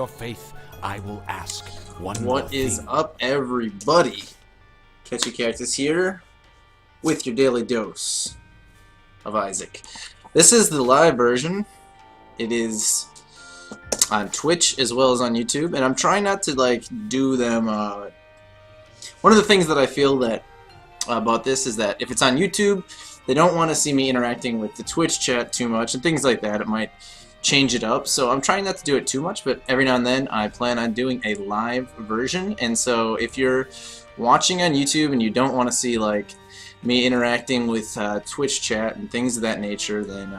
your faith, I will ask one more What is thing. up, everybody? Catchy Cactus here with your daily dose of Isaac. This is the live version. It is on Twitch as well as on YouTube, and I'm trying not to do them. One of the things that I feel that about this is that if it's on YouTube, they don't want to see me interacting with the Twitch chat too much and things like that. It might change it up, so I'm trying not to do it too much, but every now and then I plan on doing a live version. And so if you're watching on YouTube and you don't want to see me interacting with Twitch chat and things of that nature, then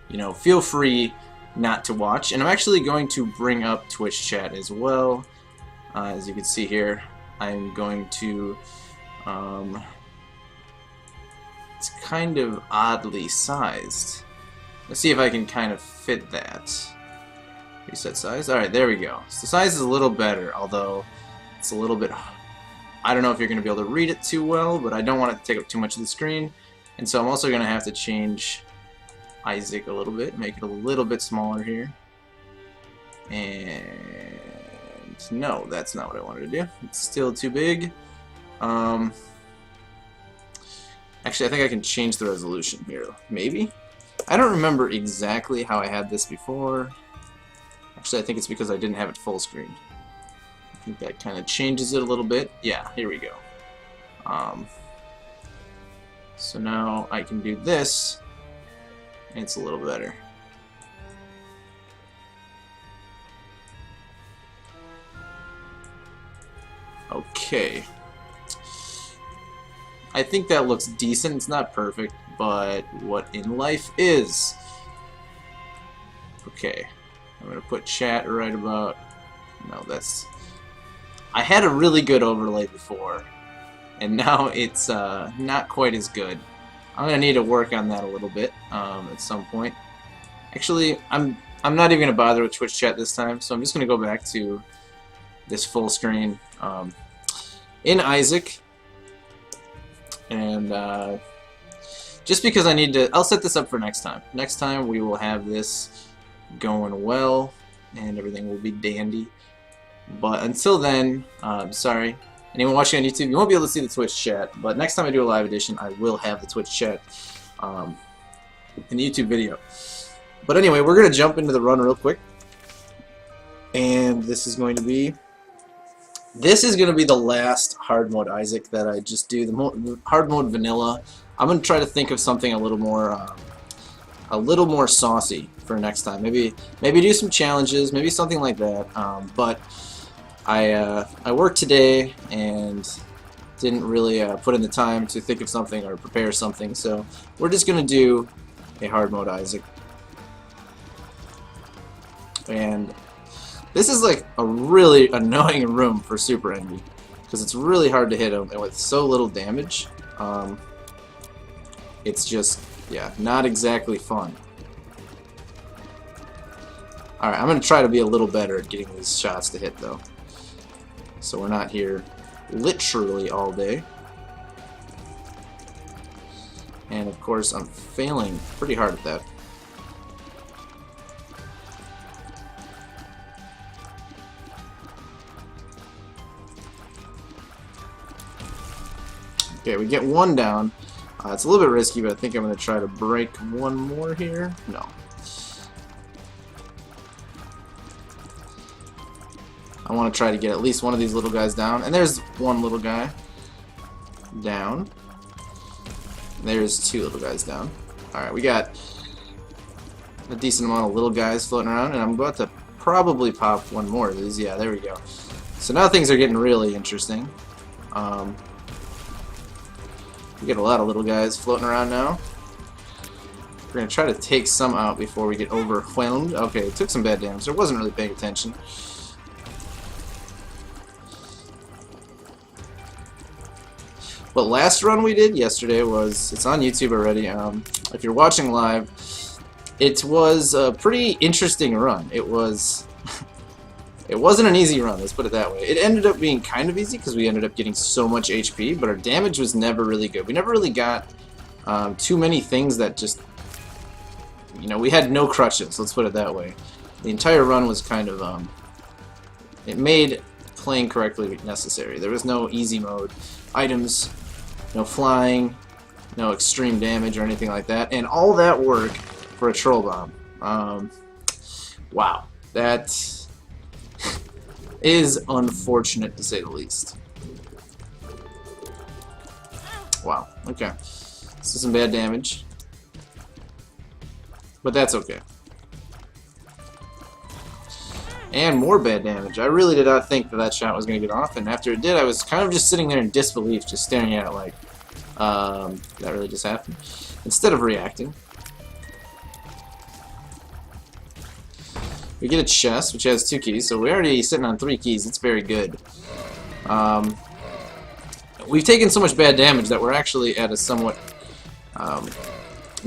you know, feel free not to watch. And I'm actually going to bring up Twitch chat as well. As you can see here, I'm going to it's kind of oddly sized. Let's see if I can kind of fit that. Reset size. Alright, there we go. So the size is a little better, although it's a little bit... I don't know if you're going to be able to read it too well, but I don't want it to take up too much of the screen. And so I'm also going to have to change Isaac a little bit, make it a little bit smaller here. And no, that's not what I wanted to do. It's still too big. Actually, I think I can change the resolution here. Maybe? I don't remember exactly how I had this before. Actually, I think it's because I didn't have it full screen. I think that kind of changes it a little bit. Yeah, here we go. So now I can do this, and it's a little better. Okay. I think that looks decent. It's not perfect, but what in life is. Okay. I'm going to put chat right about... No, that's... I had a really good overlay before, and now it's not quite as good. I'm going to need to work on that a little bit at some point. Actually, I'm not even going to bother with Twitch chat this time, so I'm just going to go back to this full screen in Isaac. And just because I need to, I'll set this up for next time. Next time we will have this going well, and everything will be dandy. But until then, sorry, anyone watching on YouTube, you won't be able to see the Twitch chat. But next time I do a live edition, I will have the Twitch chat in the YouTube video. But anyway, we're gonna jump into the run real quick, and this is going to be the last hard mode Isaac that I just do. The hard mode vanilla. I'm gonna try to think of something a little more saucy for next time. Maybe do some challenges, maybe something like that. But I worked today and didn't really put in the time to think of something or prepare something. So we're just gonna do a hard mode Isaac. And this is like a really annoying room for Super Envy, because it's really hard to hit him, and with so little damage, it's just, yeah, not exactly fun. Alright, I'm going to try to be a little better at getting these shots to hit, though. So we're not here literally all day. And of course, I'm failing pretty hard at that. Okay, we get one down. It's a little bit risky, but I think I'm going to try to break one more here. No. I want to try to get at least one of these little guys down. And there's one little guy down. There's two little guys down. Alright, we got a decent amount of little guys floating around, and I'm about to probably pop one more of these. Yeah, there we go. So now things are getting really interesting. We get a lot of little guys floating around now. We're going to try to take some out before we get overwhelmed. Okay, it took some bad damage. I wasn't really paying attention. But last run we did yesterday was, it's on YouTube already. If you're watching live, it was a pretty interesting run. It wasn't an easy run, let's put it that way. It ended up being kind of easy because we ended up getting so much HP, but our damage was never really good. We never really got too many things that just, you know, we had no crutches, let's put it that way. the entire run was kind of it made playing correctly necessary. There was no easy mode items, no flying, no extreme damage or anything like that, and all that work for a troll bomb. Wow, that is unfortunate to say the least. Wow, okay. This is some bad damage, but that's okay. And more bad damage. I really did not think that that shot was going to get off, and after it did, I was kind of just sitting there in disbelief, just staring at it like, that really just happened, instead of reacting. We get a chest, which has 2 keys, so we're already sitting on 3 keys. It's very good. We've taken so much bad damage that we're actually at a somewhat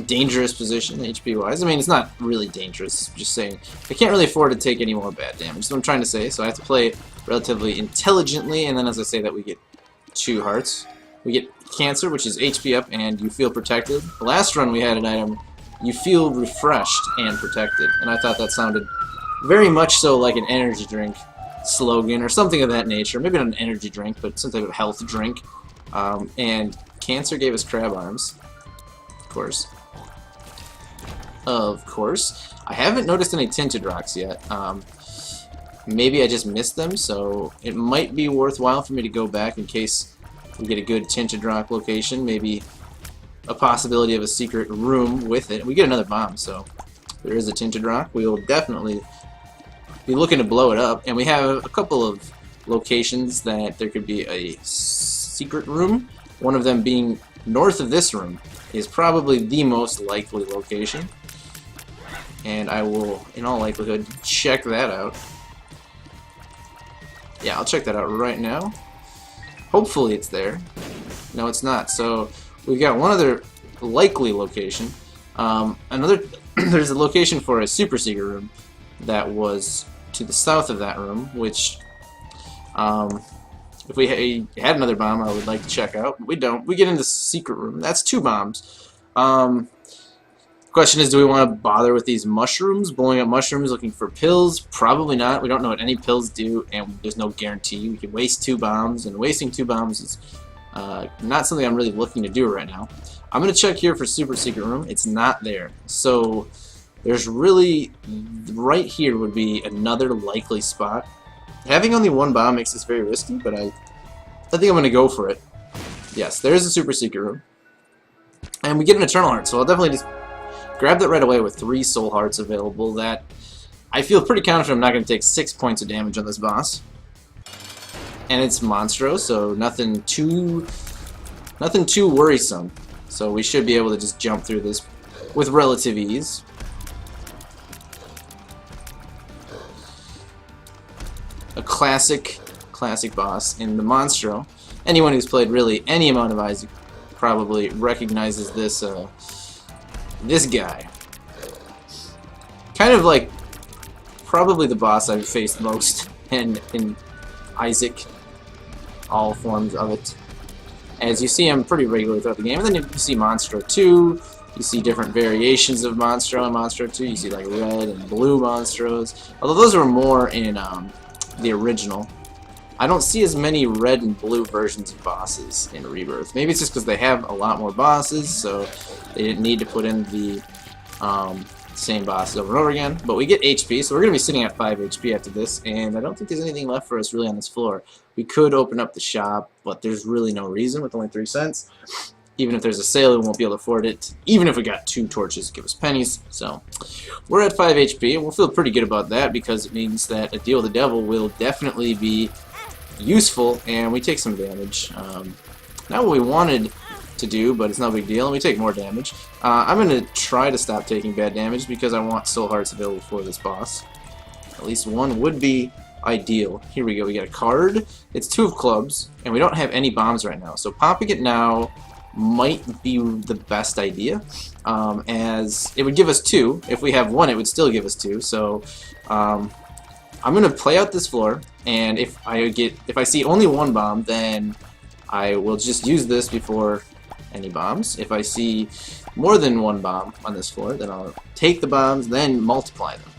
dangerous position, HP-wise. I mean, it's not really dangerous, I'm just saying. I can't really afford to take any more bad damage, that's what I'm trying to say, so I have to play relatively intelligently, and then as I say that, we get 2 hearts. We get Cancer, which is HP up, and you feel protected. The last run we had an item, you feel refreshed and protected, and I thought that sounded very much so like an energy drink slogan or something of that nature. Maybe not an energy drink, but some type of health drink. And Cancer gave us crab arms, of course. Of course. I haven't noticed any tinted rocks yet. Maybe I just missed them, so it might be worthwhile for me to go back in case we get a good tinted rock location. Maybe a possibility of a secret room with it. We get another bomb, so there is a tinted rock. We will definitely be looking to blow it up, and we have a couple of locations that there could be a secret room. One of them being north of this room is probably the most likely location, and I will, in all likelihood, check that out. Yeah, I'll check that out right now. Hopefully it's there. No, it's not. So we've got one other likely location. There's a location for a super secret room that was to the south of that room, which if we had another bomb, I would like to check out. But we don't. We get into the secret room. That's 2 bombs. Question is, do we want to bother with these mushrooms, blowing up mushrooms, looking for pills? Probably not. We don't know what any pills do, and there's no guarantee. We could waste 2 bombs, and wasting 2 bombs is not something I'm really looking to do right now. I'm going to check here for super secret room. It's not there. So there's really, right here would be another likely spot. Having only 1 bomb makes this very risky, but I think I'm going to go for it. Yes, there is a super secret room. And we get an Eternal Heart, so I'll definitely just grab that right away with 3 Soul Hearts available. That I feel pretty confident I'm not going to take 6 points of damage on this boss. And it's Monstro, so nothing too worrisome. So we should be able to just jump through this with relative ease. A classic boss in the Monstro. Anyone who's played really any amount of Isaac probably recognizes this this guy. Kind of like probably the boss I've faced most in Isaac, all forms of it. As you see him pretty regularly throughout the game, and then you see Monstro 2, you see different variations of Monstro and Monstro 2, you see like red and blue Monstros, although those were more in the original. I don't see as many red and blue versions of bosses in Rebirth. Maybe it's just because they have a lot more bosses, so they didn't need to put in the same bosses over and over again. But we get HP, so we're going to be sitting at 5 HP after this, and I don't think there's anything left for us really on this floor. We could open up the shop, but there's really no reason with only 3 cents. Even if there's a sale, we won't be able to afford it. Even if we got 2 torches to give us pennies. So we're at 5 HP, and we'll feel pretty good about that because it means that a deal with the devil will definitely be useful, and we take some damage. Not what we wanted to do, but it's no big deal, and we take more damage. I'm going to try to stop taking bad damage because I want soul hearts available for this boss. At least 1 would be ideal. Here we go, we get a card. It's 2 of clubs, and we don't have any bombs right now, so popping it now might be the best idea, as it would give us 2. If we have 1, it would still give us 2, so I'm gonna play out this floor, and if I see only 1 bomb, then I will just use this before any bombs. If I see more than 1 bomb on this floor, then I'll take the bombs, then multiply them.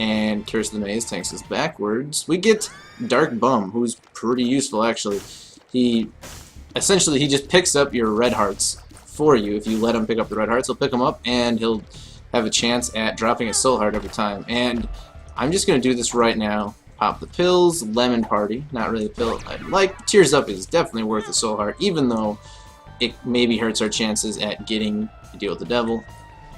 And Curse of the Maze takes us backwards. We get Dark Bum, who's pretty useful actually. Essentially he just picks up your red hearts for you. If you let him pick up the red hearts, he'll pick them up and he'll have a chance at dropping a soul heart every time. And I'm just going to do this right now. Pop the pills, Lemon Party, not really a pill I'd like. Tears Up is definitely worth a soul heart, even though it maybe hurts our chances at getting to deal with the devil.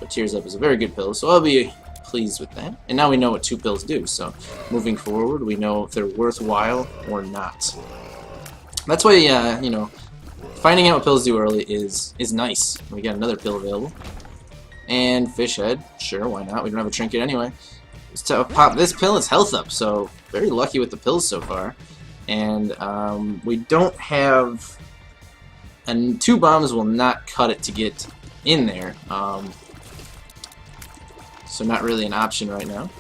But Tears Up is a very good pill, so I'll be pleased with that. And now we know what 2 pills do, so moving forward we know if they're worthwhile or not. That's why, you know, finding out what pills do early is nice. We got another pill available. And Fish Head, sure, why not? We don't have a trinket anyway. Just to pop this pill, it's health up, so very lucky with the pills so far. And we don't have... And 2 bombs will not cut it to get in there. So not really an option right now.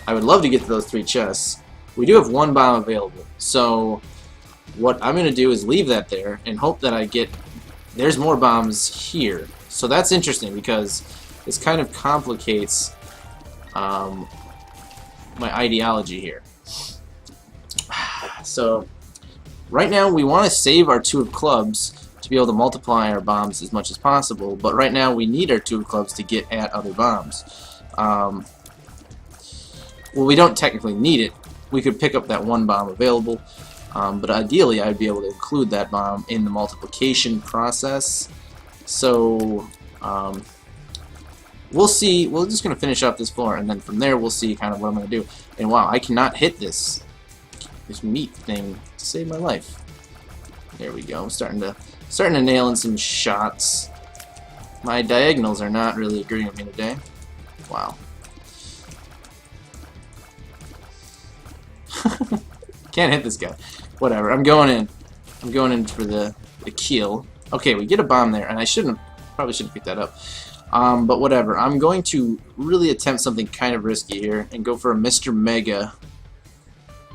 I would love to get to those 3 chests. We do have 1 bomb available, so what I'm going to do is leave that there and hope that I get... There's more bombs here. So that's interesting because this kind of complicates my ideology here. So right now we want to save our 2 of clubs to be able to multiply our bombs as much as possible, but right now we need our 2 of clubs to get at other bombs. Well, we don't technically need it. We could pick up that 1 bomb available, but ideally I'd be able to include that bomb in the multiplication process. So we'll see. We're just going to finish up this floor, and then from there we'll see kind of what I'm going to do. And wow, I cannot hit this meat thing to save my life. There we go. I'm starting to nail in some shots. My diagonals are not really agreeing with me today. Wow. Can't hit this guy. Whatever. I'm going in. I'm going in for the kill. Okay, we get a bomb there, and I probably shouldn't pick that up. But whatever. I'm going to really attempt something kind of risky here and go for a Mr. Mega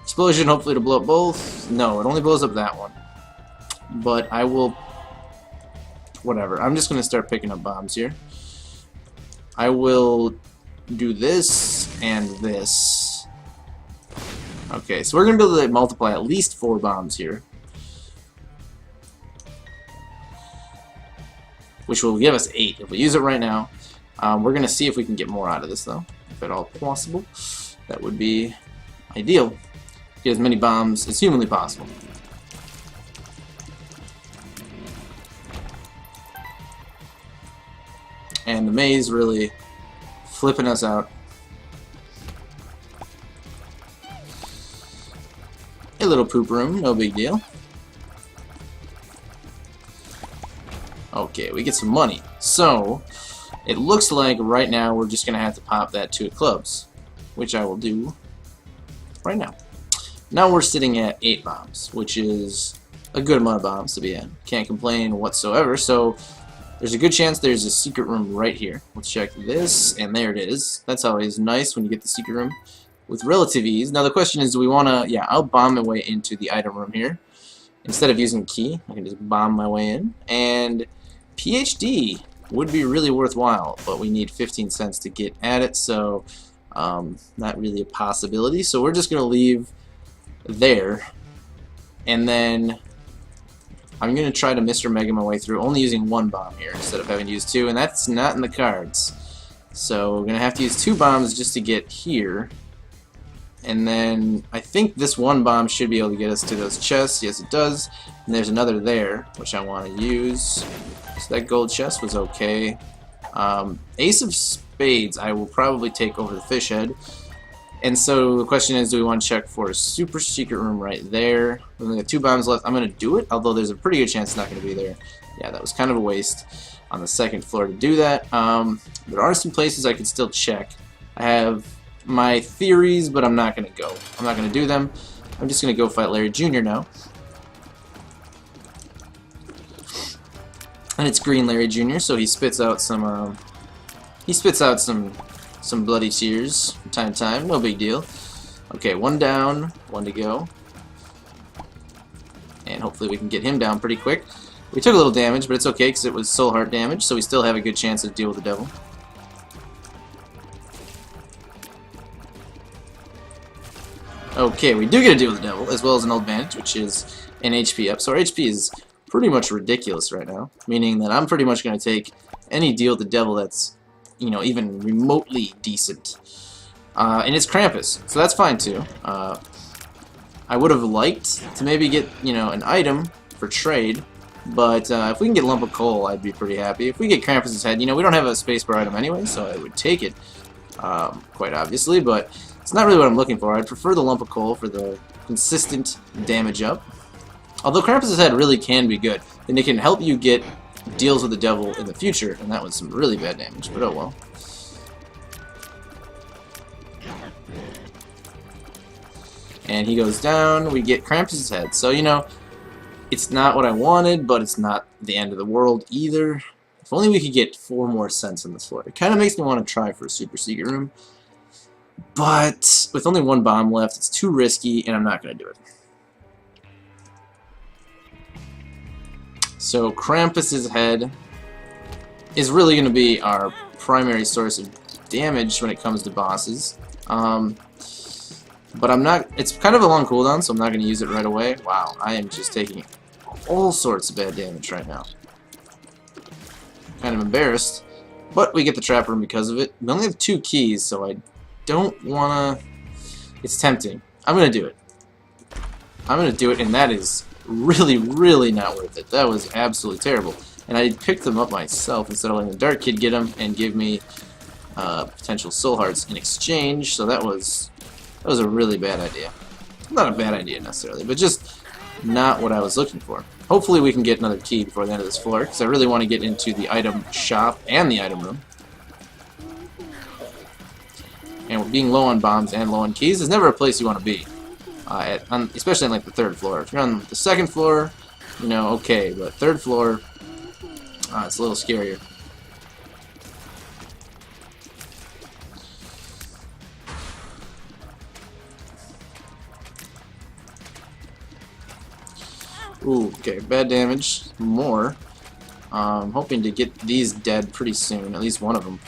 explosion, hopefully to blow up both. No, it only blows up that one. But I will... Whatever. I'm just going to start picking up bombs here. I will do this and this. Okay, so we're going to be able to multiply at least 4 bombs here, which will give us 8 if we use it right now. We're going to see if we can get more out of this, though, if at all possible. That would be ideal. Get as many bombs as humanly possible. And the maze really flipping us out. A little poop room, no big deal. Okay, we get some money. So, it looks like right now we're just going to have to pop that 2 of clubs, which I will do right now. Now we're sitting at 8 bombs, which is a good amount of bombs to be at. Can't complain whatsoever, so there's a good chance there's a secret room right here. Let's check this, and there it is. That's always nice when you get the secret room with relative ease. Now the question is, do we want to... Yeah, I'll bomb my way into the item room here. Instead of using key, I can just bomb my way in. And PhD would be really worthwhile, but we need 15 cents to get at it, so not really a possibility. So we're just going to leave there, and then I'm going to try to Mr. Mega my way through, only using 1 bomb here instead of having to use 2, and that's not in the cards. So we're going to have to use 2 bombs just to get here. And then I think this 1 bomb should be able to get us to those chests. Yes, it does. And there's another there, which I want to use. So that gold chest was okay. Ace of Spades I will probably take over the Fish Head. And so the question is, do we want to check for a super secret room right there? We only got 2 bombs left. I'm going to do it, although there's a pretty good chance it's not going to be there. Yeah, that was kind of a waste on the 2nd floor to do that. There are some places I could still check. I have my theories, but I'm not going to go. I'm not going to do them. I'm just going to go fight Larry Jr. now. And it's green Larry Jr., so he spits out some some bloody tears from time to time. No big deal. Okay, 1 down, 1 to go. And hopefully we can get him down pretty quick. We took a little damage, but it's okay because it was soul heart damage, so we still have a good chance to deal with the devil. Okay, we do get to deal with the devil, as well as an old bandage, which is an HP up. So our HP is pretty much ridiculous right now, meaning that I'm pretty much going to take any deal with the devil that's, you know, even remotely decent. And it's Krampus, so that's fine too. I would have liked to maybe get, you know, an item for trade, but if we can get Lump of Coal, I'd be pretty happy. If we get Krampus's head, you know, we don't have a spacebar item anyway, so I would take it, quite obviously, but it's not really what I'm looking for. I'd prefer the Lump of Coal for the consistent damage up. Although Krampus's head really can be good, and it can help you get deals with the devil in the future, and that was some really bad damage, but oh well. And he goes down, we get Krampus's head. So, you know, it's not what I wanted, but it's not the end of the world either. If only we could get 4 more cents on this floor. It kind of makes me want to try for a super secret room. But with only 1 bomb left, it's too risky, and I'm not going to do it. So Krampus's head is really going to be our primary source of damage when it comes to bosses. But I'm not, it's kind of a long cooldown, so I'm not going to use it right away. Wow, I am just taking all sorts of bad damage right now. Kind of embarrassed, but we get the trap room because of it. We only have 2 keys, so I don't want to, it's tempting. I'm going to do it. I'm going to do it, and that is really, really not worth it. That was absolutely terrible. And I picked them up myself instead of letting the Dark Kid get them and give me potential soul hearts in exchange, so that was a really bad idea. Not a bad idea necessarily, but just not what I was looking for. Hopefully we can get another key before the end of this floor, because I really want to get into the item shop and the item room. And being low on bombs and low on keys is never a place you want to be, especially on like the 3rd floor. If you're on the 2nd floor, you know, okay, but 3rd floor, it's a little scarier. Ooh, okay, bad damage. More. Hoping to get these dead pretty soon, at least one of them.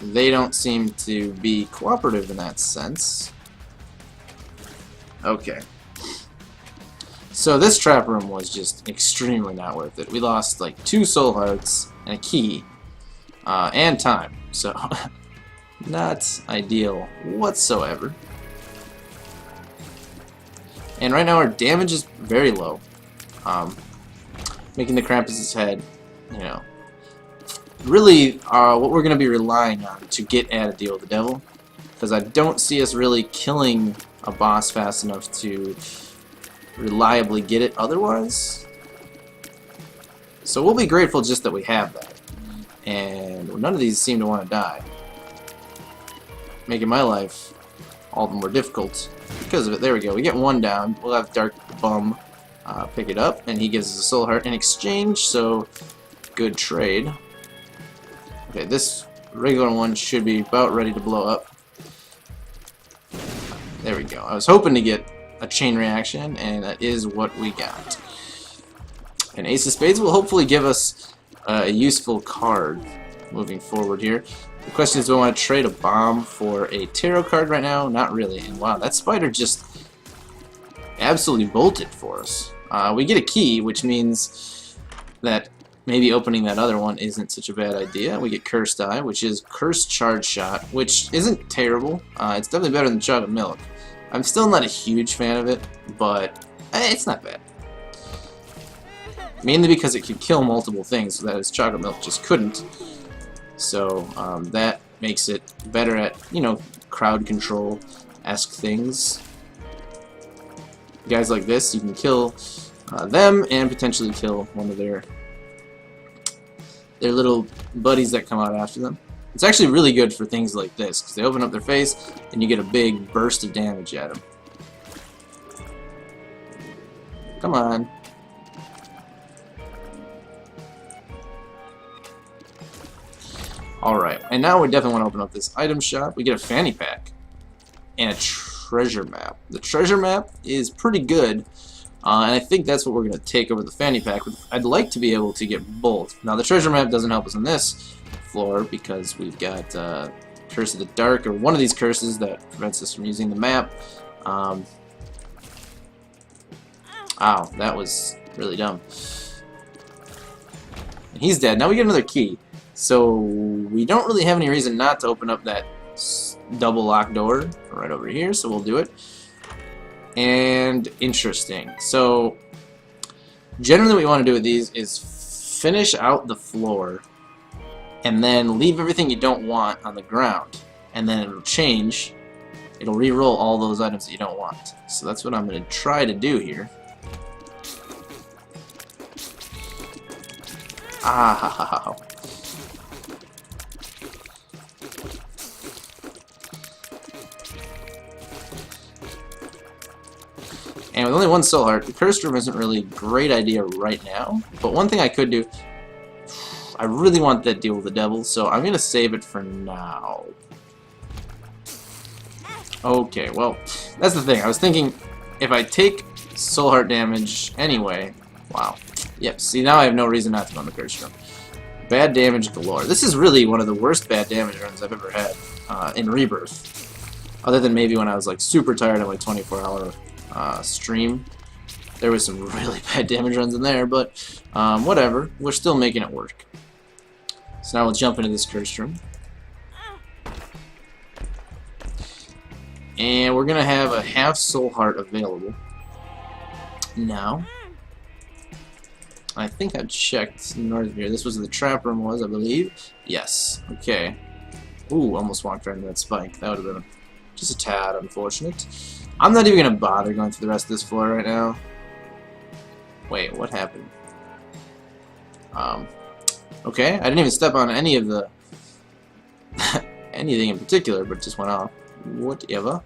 They don't seem to be cooperative in that sense. Okay. So this trap room was just extremely not worth it. We lost like 2 soul hearts and a key, and time. So, not ideal whatsoever. And right now our damage is very low, making the Krampus's head, you know, really what we're going to be relying on to get at a deal with the devil, because I don't see us really killing a boss fast enough to reliably get it otherwise. So we'll be grateful just that we have that, and none of these seem to want to die, making my life all the more difficult because of it. There we go. We get 1 down. We'll have Dark Bum pick it up, and he gives us a soul heart in exchange, so good trade. Okay, this regular one should be about ready to blow up. There we go. I was hoping to get a chain reaction, and that is what we got. An Ace of Spades will hopefully give us a useful card moving forward here. The question is, do I want to trade a bomb for a tarot card right now? Not really. And wow, that spider just absolutely bolted for us. We get a key, which means that maybe opening that other one isn't such a bad idea. We get Cursed Eye, which is Cursed Charge Shot, which isn't terrible. It's definitely better than Chocolate Milk. I'm still not a huge fan of it, but it's not bad. Mainly because it could kill multiple things, that is Chocolate Milk just couldn't. So that makes it better at, you know, crowd control-esque things. Guys like this, you can kill them and potentially kill one of their little buddies that come out after them. It's actually really good for things like this, because they open up their face and you get a big burst of damage at them. Come on. Alright, and now we definitely want to open up this item shop. We get a fanny pack and a treasure map. The treasure map is pretty good, and I think that's what we're going to take over the fanny pack. I'd like to be able to get both. Now, the treasure map doesn't help us on this floor because we've got Curse of the Dark, or one of these curses that prevents us from using the map. Ow, that was really dumb. And he's dead. Now we get another key. So we don't really have any reason not to open up that double lock door right over here, so we'll do it. And interesting. So generally what we want to do with these is finish out the floor and then leave everything you don't want on the ground, and then it'll change. It'll re-roll all those items that you don't want. So that's what I'm going to try to do here. Ah. And with only one soul heart, the cursed room isn't really a great idea right now. But one thing I could do, I really want that deal with the devil, so I'm going to save it for now. Okay, well, that's the thing. I was thinking, if I take soul heart damage anyway, wow. Yep, see, now I have no reason not to go in the cursed room. Bad damage galore. This is really one of the worst bad damage runs I've ever had in Rebirth. Other than maybe when I was like super tired of my 24-hour stream. There was some really bad damage runs in there, but whatever. We're still making it work. So now we'll jump into this cursed room. And we're going to have a half soul heart available. Now, I think I've checked north of here. This was where the trap room was, I believe. Yes. Okay. Ooh, almost walked right into that spike. That would have been just a tad unfortunate. I'm not even going to bother going through the rest of this floor right now. Wait, what happened? Okay, I didn't even step on any of the anything in particular, but it just went off. Whatever.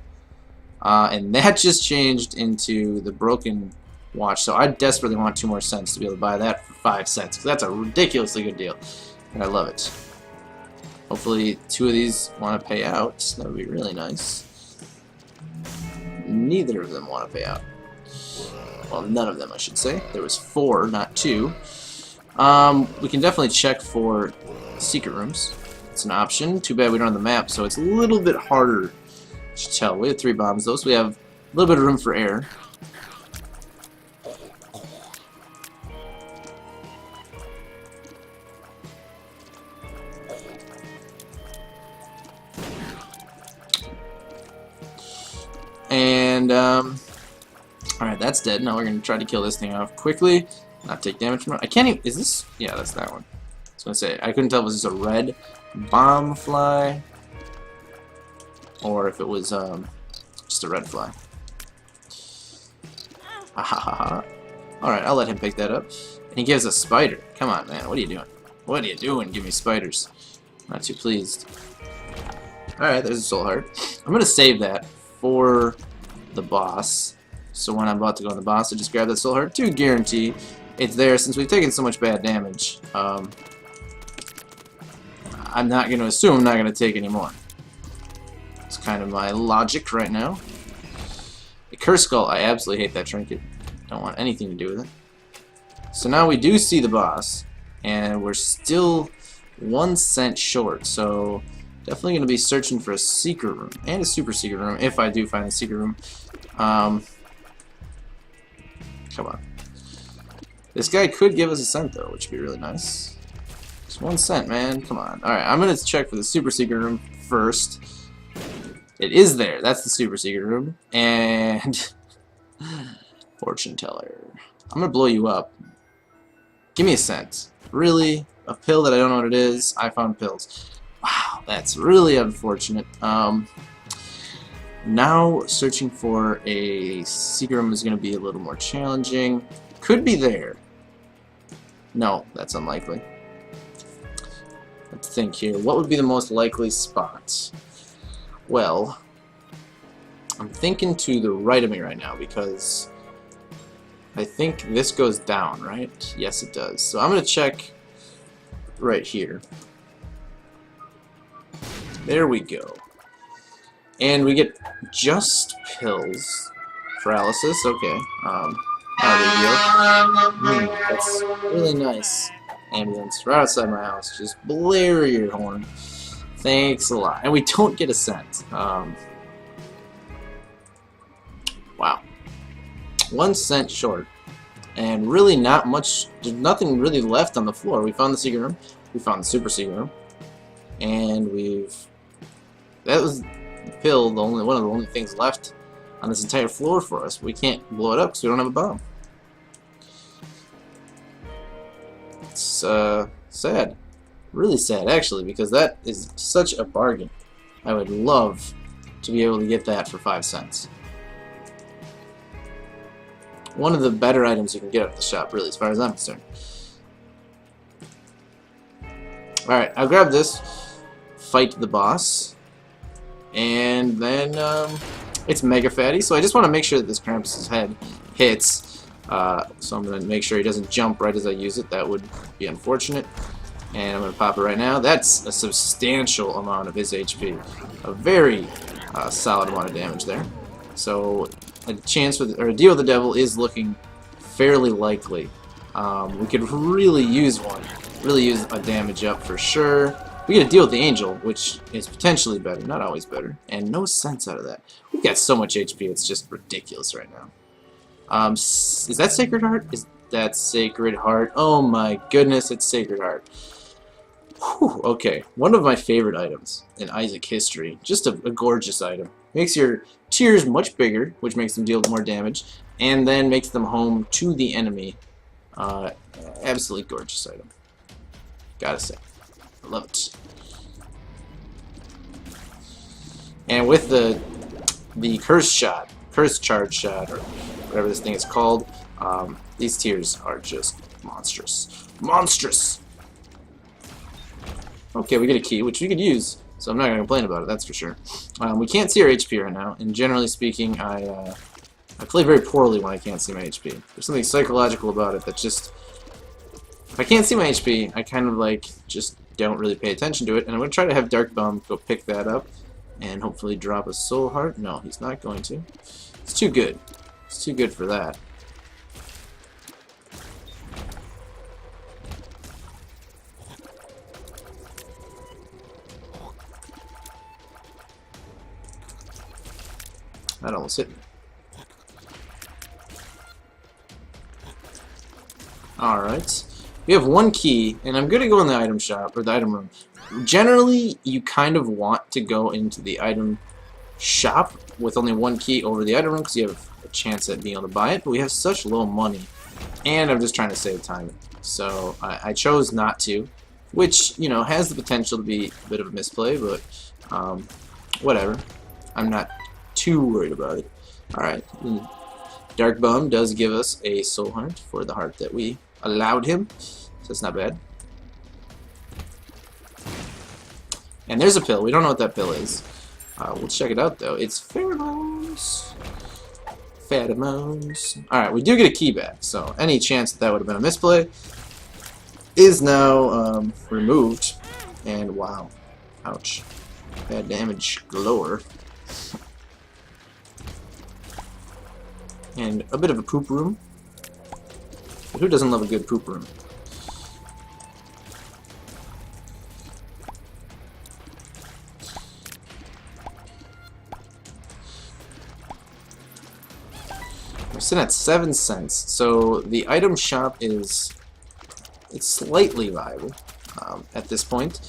And that just changed into the broken watch, so I desperately want 2 more cents to be able to buy that for 5 cents, because that's a ridiculously good deal, and I love it. Hopefully 2 of these want to pay out. That would be really nice. Neither of them want to pay out. Well, none of them, I should say. There was 4, not 2. We can definitely check for secret rooms. It's an option. Too bad we don't have the map, so it's a little bit harder to tell. We have 3 bombs, though, so we have a little bit of room for error. And, alright, that's dead. Now we're going to try to kill this thing off quickly. Not take damage from it. I can't even... Is this... Yeah, that's that one. I was going to say, I couldn't tell if it was just a red bomb fly or if it was, just a red fly. Alright, I'll let him pick that up. And he gives us a spider. Come on, man. What are you doing? What are you doing? Give me spiders. Not too pleased. Alright, there's a soul heart. I'm going to save that for the boss. So when I'm about to go on the boss, I just grab that soul heart to guarantee it's there. Since we've taken so much bad damage, I'm not going to assume I'm not going to take any more. It's kind of my logic right now. The Curse Skull, I absolutely hate that trinket. Don't want anything to do with it. So now we do see the boss, and we're still 1 cent short, so definitely going to be searching for a secret room, and a super secret room, if I do find the secret room. Come on. This guy could give us a cent, though, which would be really nice. Just 1 cent, man. Come on. Alright, I'm going to check for the super secret room first. It is there. That's the super secret room. And... Fortune teller. I'm going to blow you up. Give me a cent. Really? A pill that I don't know what it is? I found pills. Wow, that's really unfortunate. Now searching for a secret room is going to be a little more challenging. Could be there. No, that's unlikely. Let's think here. What would be the most likely spot? Well, I'm thinking to the right of me right now because I think this goes down, right? Yes, it does. So I'm going to check right here. There we go. And we get just pills. Paralysis, okay. That's really nice. Ambulance right outside my house. Just blare your horn. Thanks a lot. And we don't get a cent. Wow. 1 cent short. And really not much, there's nothing really left on the floor. We found the secret room. We found the super secret room. And that was the pill, one of the only things left on this entire floor for us. We can't blow it up because we don't have a bomb. It's sad. Really sad, actually, because that is such a bargain. I would love to be able to get that for 5 cents. One of the better items you can get at the shop, really, as far as I'm concerned. Alright, I'll grab this, fight the boss, and then it's mega fatty, so I just want to make sure that this Krampus' head hits. So I'm going to make sure he doesn't jump right as I use it. That would be unfortunate. And I'm going to pop it right now. That's a substantial amount of his HP. A very solid amount of damage there. So a chance for a deal with the devil is looking fairly likely. We could really use one. Really use a damage up for sure. We get a deal with the angel, which is potentially better, not always better. And no sense out of that. We've got so much HP, it's just ridiculous right now. Is that Sacred Heart? Is that Sacred Heart? Oh my goodness, it's Sacred Heart. Whew, okay, one of my favorite items in Isaac history. Just a gorgeous item. Makes your tears much bigger, which makes them deal more damage, and then makes them home to the enemy. Absolutely gorgeous item. Gotta say. I love it. And with the curse shot, curse charge shot, or whatever this thing is called, these tears are just monstrous. Monstrous! Okay, we get a key, which we could use, so I'm not going to complain about it, that's for sure. We can't see our HP right now, and generally speaking, I play very poorly when I can't see my HP. There's something psychological about it that just... If I can't see my HP, I kind of like just don't really pay attention to it, and I'm going to try to have Dark Bum go pick that up and hopefully drop a soul heart. No, he's not going to. It's too good. It's too good for that. That almost hit me. Alright. We have one key, and I'm going to go in the item shop, or the item room. Generally, you kind of want to go into the item shop with only one key over the item room, because you have a chance at being able to buy it, but we have such low money, and I'm just trying to save time. So, I chose not to, which, you know, has the potential to be a bit of a misplay, but, whatever. I'm not too worried about it. Alright. Dark Bum does give us a soul heart for the heart that we allowed him, so it's not bad. And there's a pill. We don't know what that pill is. We'll check it out though. It's pheromones. Pheromones. Alright, we do get a key back, so any chance that would have been a misplay is now removed. And wow. Ouch. Bad damage galore. And a bit of a poop room. But who doesn't love a good poop room? We're sitting at 7 cents, so the item shop it's slightly viable at this point.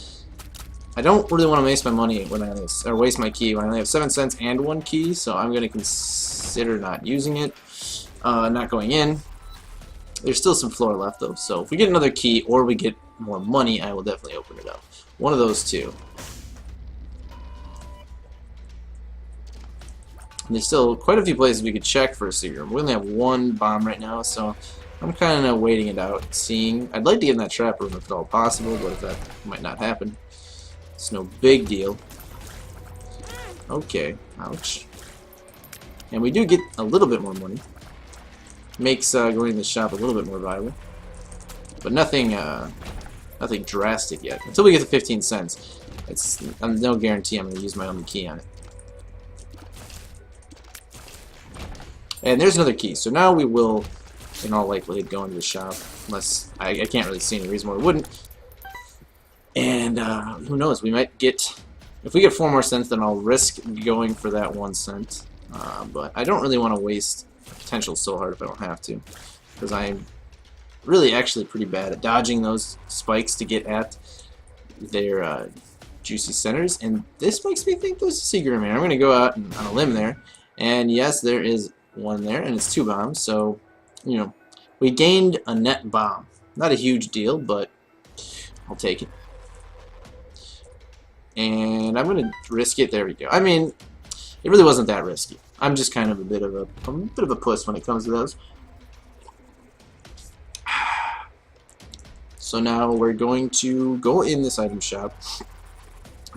I don't really want to waste my money when waste my key when I only have 7 cents and 1 key, so I'm going to consider not using it, not going in. There's still some floor left though, so if we get another key or we get more money, I will definitely open it up. One of those two. And there's still quite a few places we could check for a secret room. We only have 1 bomb right now, so I'm kind of waiting it out, seeing. I'd like to get in that trap room if at all possible, but if that might not happen, it's no big deal. Okay, ouch. And we do get a little bit more money. Makes going to the shop a little bit more viable, but nothing drastic yet. Until we get to 15 cents, it's no guarantee I'm going to use my only key on it. And there's another key, so now we will, in all likelihood, go into the shop, unless I can't really see any reason why we wouldn't. And who knows, we might get If we get 4 more cents, then I'll risk going for that 1 cent. But I don't really want to waste a potential soul heart if I don't have to, because I'm really actually pretty bad at dodging those spikes to get at their juicy centers, and this makes me think there's a secret in there. I'm going to go out on a limb there, and yes, there is one there, and it's 2 bombs, so, you know, we gained a net bomb. Not a huge deal, but I'll take it. And I'm going to risk it. There we go. I mean, it really wasn't that risky. I'm just kind of a bit of a puss when it comes to those. So now we're going to go in this item shop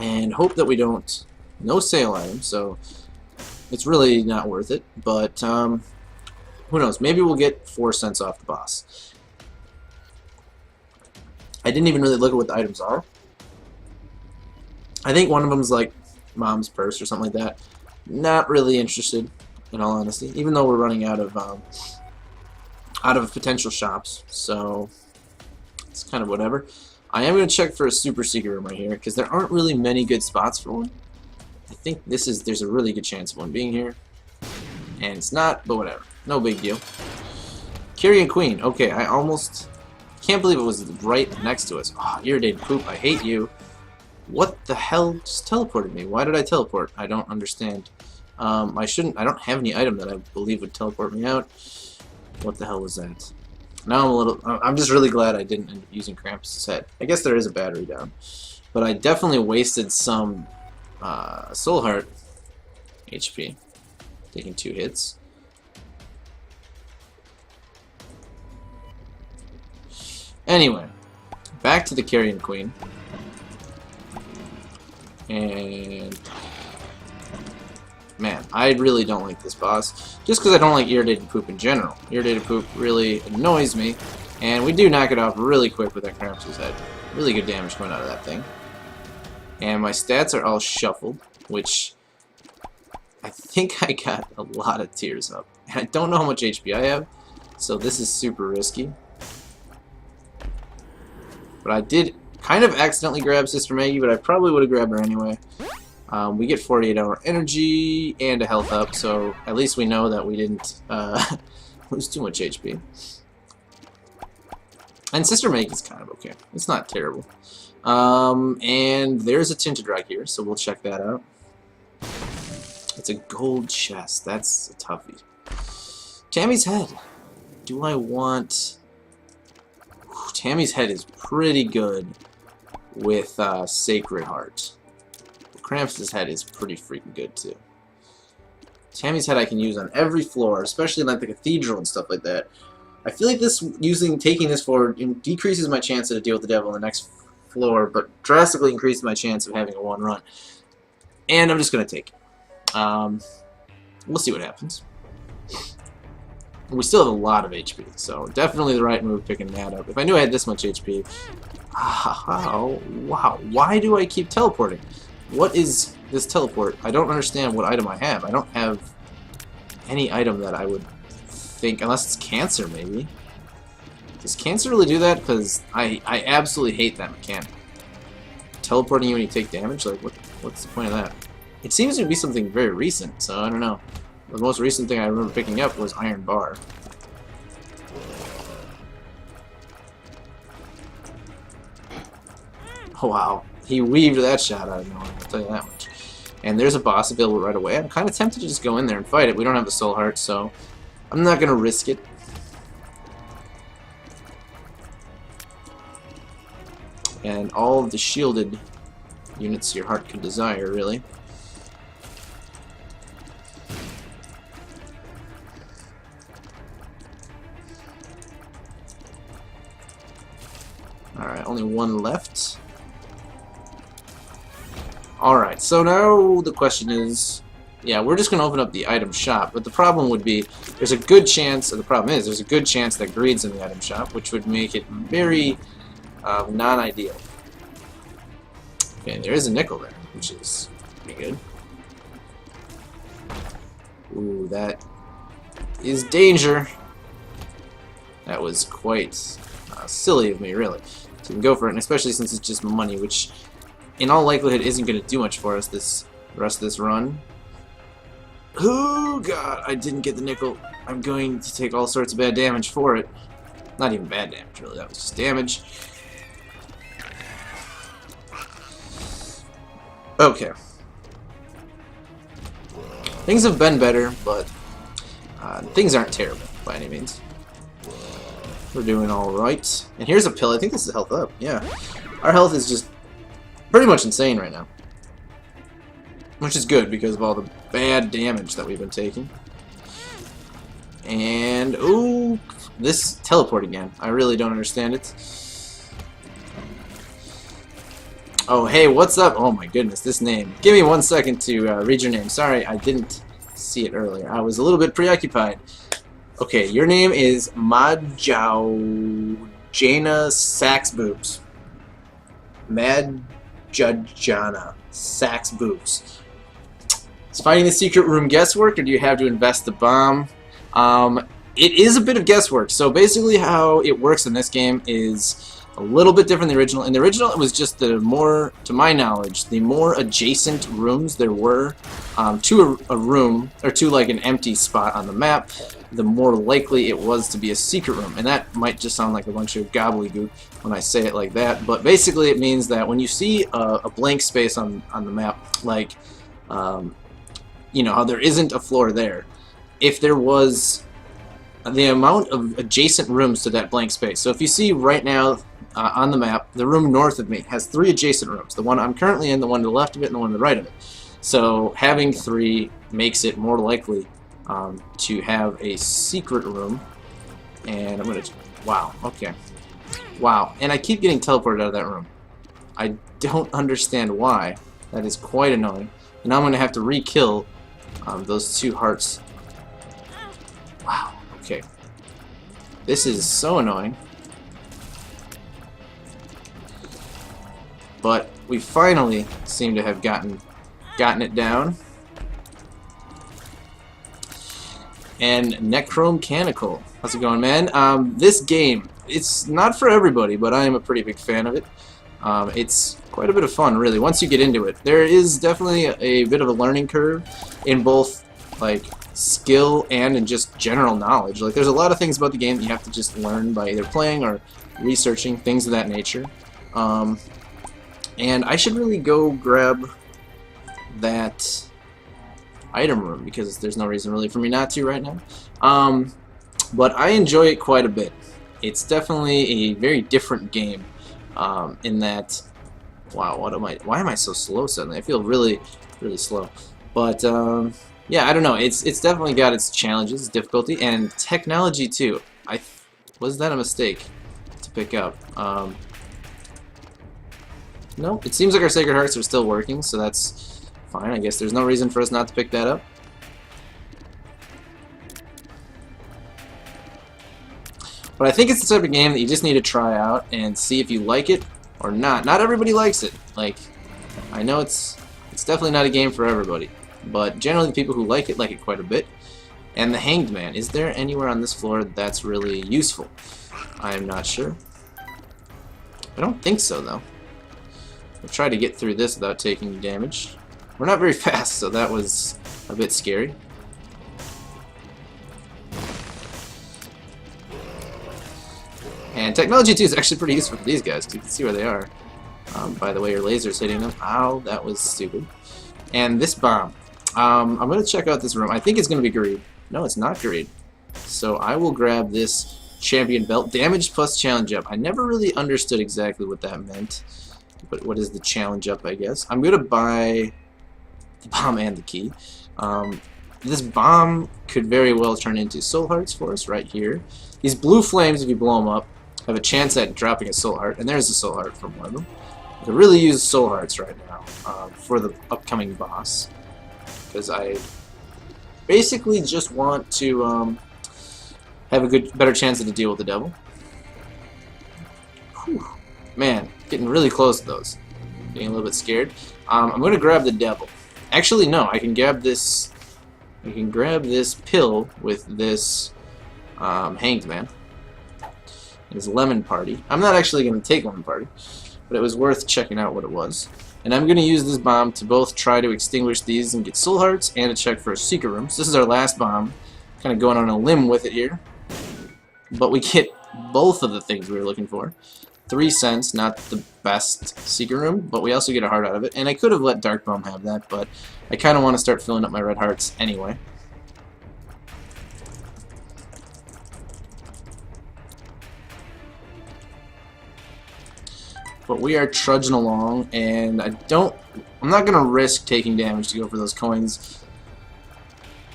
and hope that we don't... No sale items, so it's really not worth it. But who knows? Maybe we'll get 4 cents off the boss. I didn't even really look at what the items are. I think one of them's like Mom's purse or something like that. Not really interested, in all honesty, even though we're running out of potential shops. So it's kind of whatever. I am going to check for a super secret room right here, because there aren't really many good spots for one. I think there's a really good chance of one being here. And it's not, but whatever. No big deal. Carrion Queen. Okay, I almost... Can't believe it was right next to us. Oh, irritated poop. I hate you. What the hell just teleported me? Why did I teleport? I don't understand. I don't have any item that I believe would teleport me out. What the hell was that? Now I'm just really glad I didn't end up using Krampus' head. I guess there is a battery down. But I definitely wasted some soul heart HP. Taking 2 hits. Anyway, back to the Carrion Queen. And man, I really don't like this boss. Just because I don't like irritated poop in general. Irritated poop really annoys me. And we do knock it off really quick with that Krampus' head. Really good damage coming out of that thing. And my stats are all shuffled, which I think I got a lot of tears up. And I don't know how much HP I have, so this is super risky. But I did kind of accidentally grab Sister Maggie, but I probably would have grabbed her anyway. We get 48-hour energy and a health up, so at least we know that we didn't lose too much HP. And Sister Maggie's kind of okay. It's not terrible. And there's a Tinted Rock here, so we'll check that out. It's a gold chest. That's a toughie. Tammy's head. Do I want... Tammy's head is pretty good with Sacred Heart. Krampus' head is pretty freaking good too. Tammy's head I can use on every floor, especially like the cathedral and stuff like that. I feel like taking this forward decreases my chance to deal with the devil on the next floor, but drastically increases my chance of having a 1 run. And I'm just gonna take it. We'll see what happens. We still have a lot of HP, so definitely the right move picking that up. If I knew I had this much HP... Oh, wow. Why do I keep teleporting? What is this teleport? I don't understand what item I have. I don't have any item that I would think... Unless it's Cancer, maybe. Does Cancer really do that? Because I absolutely hate that mechanic. Teleporting you when you take damage? Like, what's the point of that? It seems to be something very recent, so I don't know. The most recent thing I remember picking up was Iron Bar. Oh wow, he weaved that shot out of nowhere, I'll tell you that much. And there's a boss available right away. I'm kind of tempted to just go in there and fight it. We don't have a soul heart, so I'm not going to risk it. And all of the shielded units your heart could desire, really. Alright, only 1 left. Alright, so now the question is... Yeah, we're just going to open up the item shop, but the problem would be... There's a good chance, or the problem is, there's a good chance that greed's in the item shop, which would make it very non-ideal. Okay, there is a nickel there, which is pretty good. Ooh, that is danger. That was quite silly of me, really. So we can go for it, and especially since it's just money, which in all likelihood isn't going to do much for us the rest of this run. Oh god, I didn't get the nickel. I'm going to take all sorts of bad damage for it. Not even bad damage, really. That was just damage. Okay. Things have been better, but things aren't terrible by any means. We're doing alright. And here's a pill. I think this is health up. Yeah. Our health is just pretty much insane right now. Which is good because of all the bad damage that we've been taking. And, ooh, this teleport again. I really don't understand it. Oh, hey, what's up? Oh my goodness, this name. Give me 1 second to read your name. Sorry, I didn't see it earlier. I was a little bit preoccupied. Okay, your name is Majajana Saxboobs. Majajana Saxboobs. Is finding the secret room guesswork, or do you have to invest the bomb? It is a bit of guesswork. So basically how it works in this game is a little bit different than the original. In the original, it was just the more, to my knowledge, the more adjacent rooms there were to a room, or to like an empty spot on the map, the more likely it was to be a secret room. And that might just sound like a bunch of gobbledygook when I say it like that, but basically it means that when you see a blank space on the map, like, you know, how there isn't a floor there, if there was the amount of adjacent rooms to that blank space. So if you see right now on the map, the room north of me has 3 adjacent rooms. The one I'm currently in, the one to the left of it, and the one to the right of it. So having 3 makes it more likely to have a secret room. And I'm going to... Wow, okay. Wow, and I keep getting teleported out of that room. I don't understand why. That is quite annoying. And now I'm going to have to re-kill those 2 hearts. Wow, okay. This is so annoying. But we finally seem to have gotten it down. And Necromechanical. How's it going, man? This game, it's not for everybody, but I am a pretty big fan of it. It's quite a bit of fun, really, once you get into it. There is definitely a bit of a learning curve in both, like, skill and in just general knowledge. Like, there's a lot of things about the game that you have to just learn by either playing or researching, things of that nature. And I should really go grab that item room because there's no reason really for me not to right now. But I enjoy it quite a bit. It's definitely a very different game in that... Wow, why am I so slow suddenly? I feel really, really slow. But yeah, I don't know. It's definitely got its challenges, difficulty, and technology too. Was that a mistake to pick up? Nope. It seems like our Sacred Hearts are still working, so that's fine. I guess there's no reason for us not to pick that up. But I think it's the type of game that you just need to try out and see if you like it or not. Not everybody likes it. Like, I know it's definitely not a game for everybody, but generally the people who like it quite a bit. And the Hanged Man, is there anywhere on this floor that's really useful? I am not sure. I don't think so, though. We'll try to get through this without taking damage. We're not very fast, so that was a bit scary. And technology 2 is actually pretty useful for these guys, because you can see where they are. By the way, your laser's hitting them. Ow, that was stupid. And this bomb. I'm going to check out this room. I think it's going to be greed. No, it's not greed. So I will grab this champion belt. Damage plus challenge up. I never really understood exactly what that meant. But what is the challenge up, I guess? I'm going to buy the bomb and the key. This bomb could very well turn into soul hearts for us right here. These blue flames, if you blow them up, have a chance at dropping a soul heart. And there's a soul heart from one of them. I could really use soul hearts right now for the upcoming boss. Because I basically just want to have a better chance to deal with the devil. Whew. Man, getting really close to those. Getting a little bit scared. I'm going to grab the devil. Actually, no. I can grab this. I can grab this pill with this Hanged Man. His Lemon Party. I'm not actually going to take Lemon Party, but it was worth checking out what it was. And I'm going to use this bomb to both try to extinguish these and get soul hearts, and to check for a secret room. So this is our last bomb. Kind of going on a limb with it here. But we get both of the things we were looking for. 3 cents, not the best secret room, but we also get a heart out of it. And I could have let Dark Bomb have that, but I kind of want to start filling up my red hearts anyway. But we are trudging along, and I'm not going to risk taking damage to go for those coins.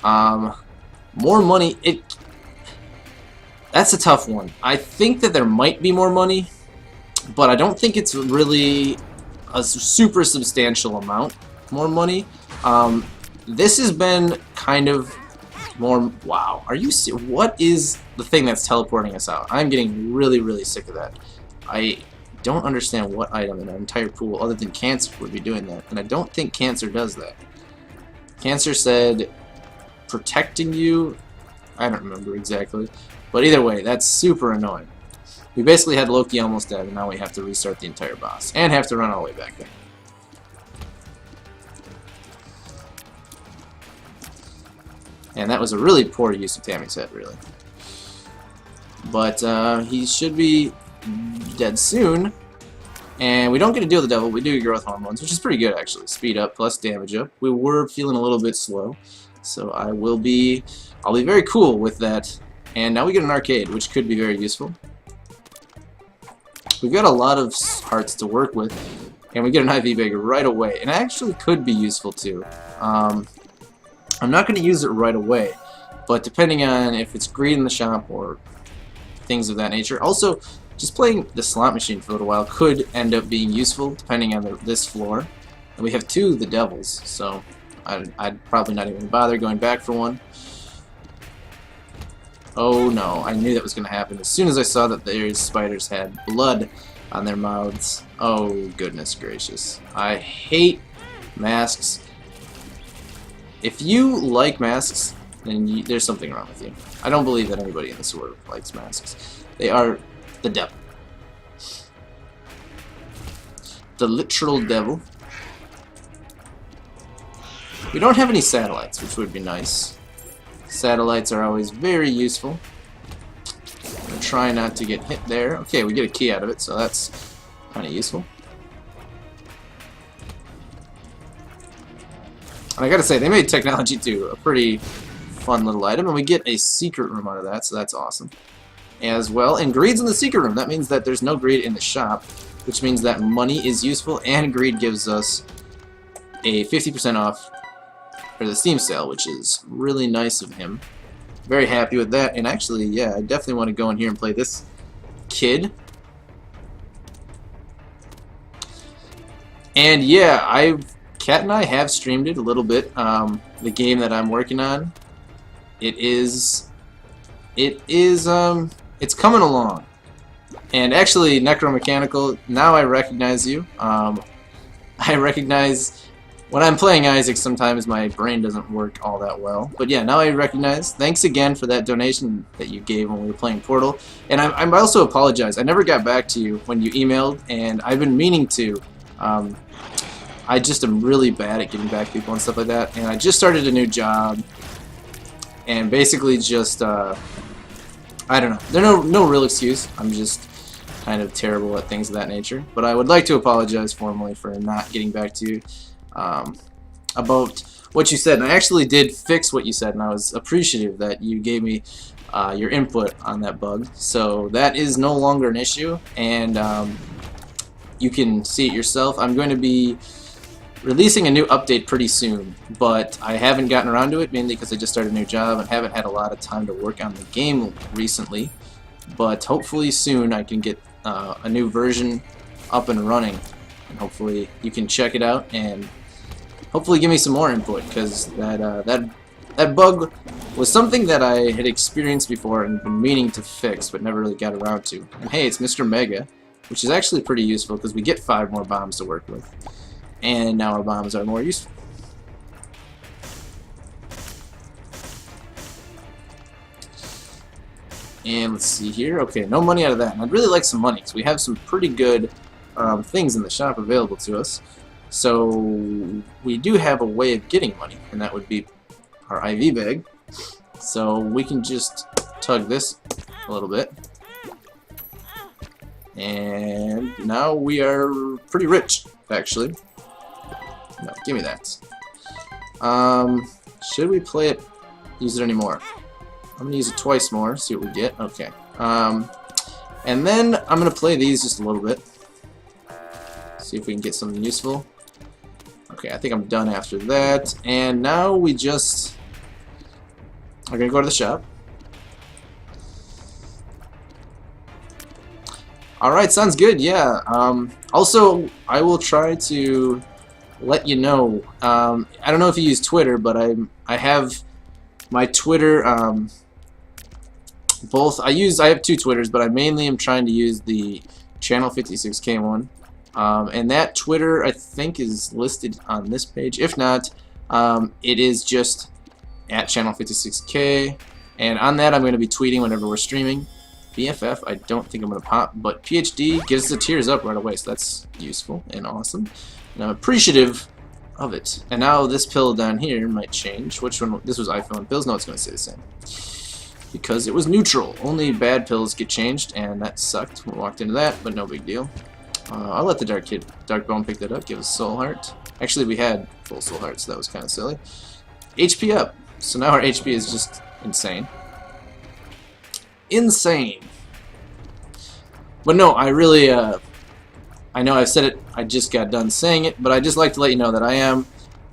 More money, that's a tough one. I think that there might be more money, but I don't think it's really a super substantial amount more money. This has been kind of more, wow, are you what is the thing that's teleporting us out? I'm getting really, really sick of that. I don't understand what item in our entire pool other than Cancer would be doing that, and I don't think Cancer does that. Cancer said protecting you, I don't remember exactly, but either way, that's super annoying. We basically had Loki almost dead, and now we have to restart the entire boss and have to run all the way back there. And that was a really poor use of Tammy's head, really. But he should be dead soon, and we don't get to deal with the devil. We do get growth hormones, which is pretty good actually. Speed up plus damage up. We were feeling a little bit slow, so I'll be very cool with that. And now we get an arcade, which could be very useful. We've got a lot of hearts to work with, and we get an IV bag right away, and it actually could be useful too. I'm not going to use it right away, but depending on if it's greed in the shop or things of that nature. Also, just playing the slot machine for a little while could end up being useful, depending on this floor. And we have 2 of the devils, so I'd probably not even bother going back for one. Oh no, I knew that was going to happen. As soon as I saw that these spiders had blood on their mouths. Oh goodness gracious. I hate masks. If you like masks, then there's something wrong with you. I don't believe that anybody in this world likes masks. They are the devil. The literal devil. We don't have any satellites, which would be nice. Satellites are always very useful. I'm gonna try not to get hit there. Okay, we get a key out of it, so that's kind of useful. And I gotta say, they made technology too a pretty fun little item, and we get a secret room out of that, so that's awesome. As well, and greed's in the secret room. That means that there's no greed in the shop, which means that money is useful, and greed gives us a 50% off for the Steam sale, which is really nice of him. Very happy with that, and actually, yeah, I definitely want to go in here and play this kid. And yeah, Kat and I have streamed it a little bit. The game that I'm working on, it's coming along. And actually, Necromechanical, now I recognize you. I recognize when I'm playing Isaac, sometimes my brain doesn't work all that well. But yeah, now I recognize. Thanks again for that donation that you gave when we were playing Portal. And I also apologize. I never got back to you when you emailed, and I've been meaning to. I just am really bad at getting back to people and stuff like that. And I just started a new job, and basically just I don't know. There's no real excuse. I'm just kind of terrible at things of that nature. But I would like to apologize formally for not getting back to you about what you said. And I actually did fix what you said, and I was appreciative that you gave me your input on that bug. So that is no longer an issue, and you can see it yourself. I'm going to be releasing a new update pretty soon, but I haven't gotten around to it, mainly because I just started a new job and haven't had a lot of time to work on the game recently. But hopefully soon I can get a new version up and running, and hopefully you can check it out and hopefully give me some more input, because that bug was something that I had experienced before and been meaning to fix but never really got around to. And hey, it's Mr. Mega, which is actually pretty useful because we get 5 more bombs to work with. And now our bombs are more useful. And let's see here. Okay, no money out of that. And I'd really like some money, because we have some pretty good things in the shop available to us. So we do have a way of getting money, and that would be our IV bag. So we can just tug this a little bit. And now we are pretty rich, actually. No, give me that. Should we play it, use it anymore? I'm gonna use it twice more, see what we get. Okay. And then I'm gonna play these just a little bit. See if we can get something useful. Okay, I think I'm done after that. And now we just are gonna go to the shop. Alright, sounds good, yeah. Also, I will try to let you know. I don't know if you use Twitter, but I have my Twitter. I have two Twitters, but I mainly am trying to use the Channel 56K one. And that Twitter, I think, is listed on this page. If not, it is just at Channel 56K. And on that, I'm going to be tweeting whenever we're streaming. BFF, I don't think I'm going to pop, but PhD gives the tiers up right away, so that's useful and awesome. And I'm appreciative of it. And now this pill down here might change. Which one? This was iPhone pills? No, it's going to stay the same. Because it was neutral. Only bad pills get changed, and that sucked. We walked into that, but no big deal. I'll let the Dark Bone pick that up, give us Soul Heart. Actually, we had full Soul Heart, so that was kind of silly. HP up. So now our HP is just insane. Insane. But no, I really, I know I've said it, I just got done saying it, but I just like to let you know that I am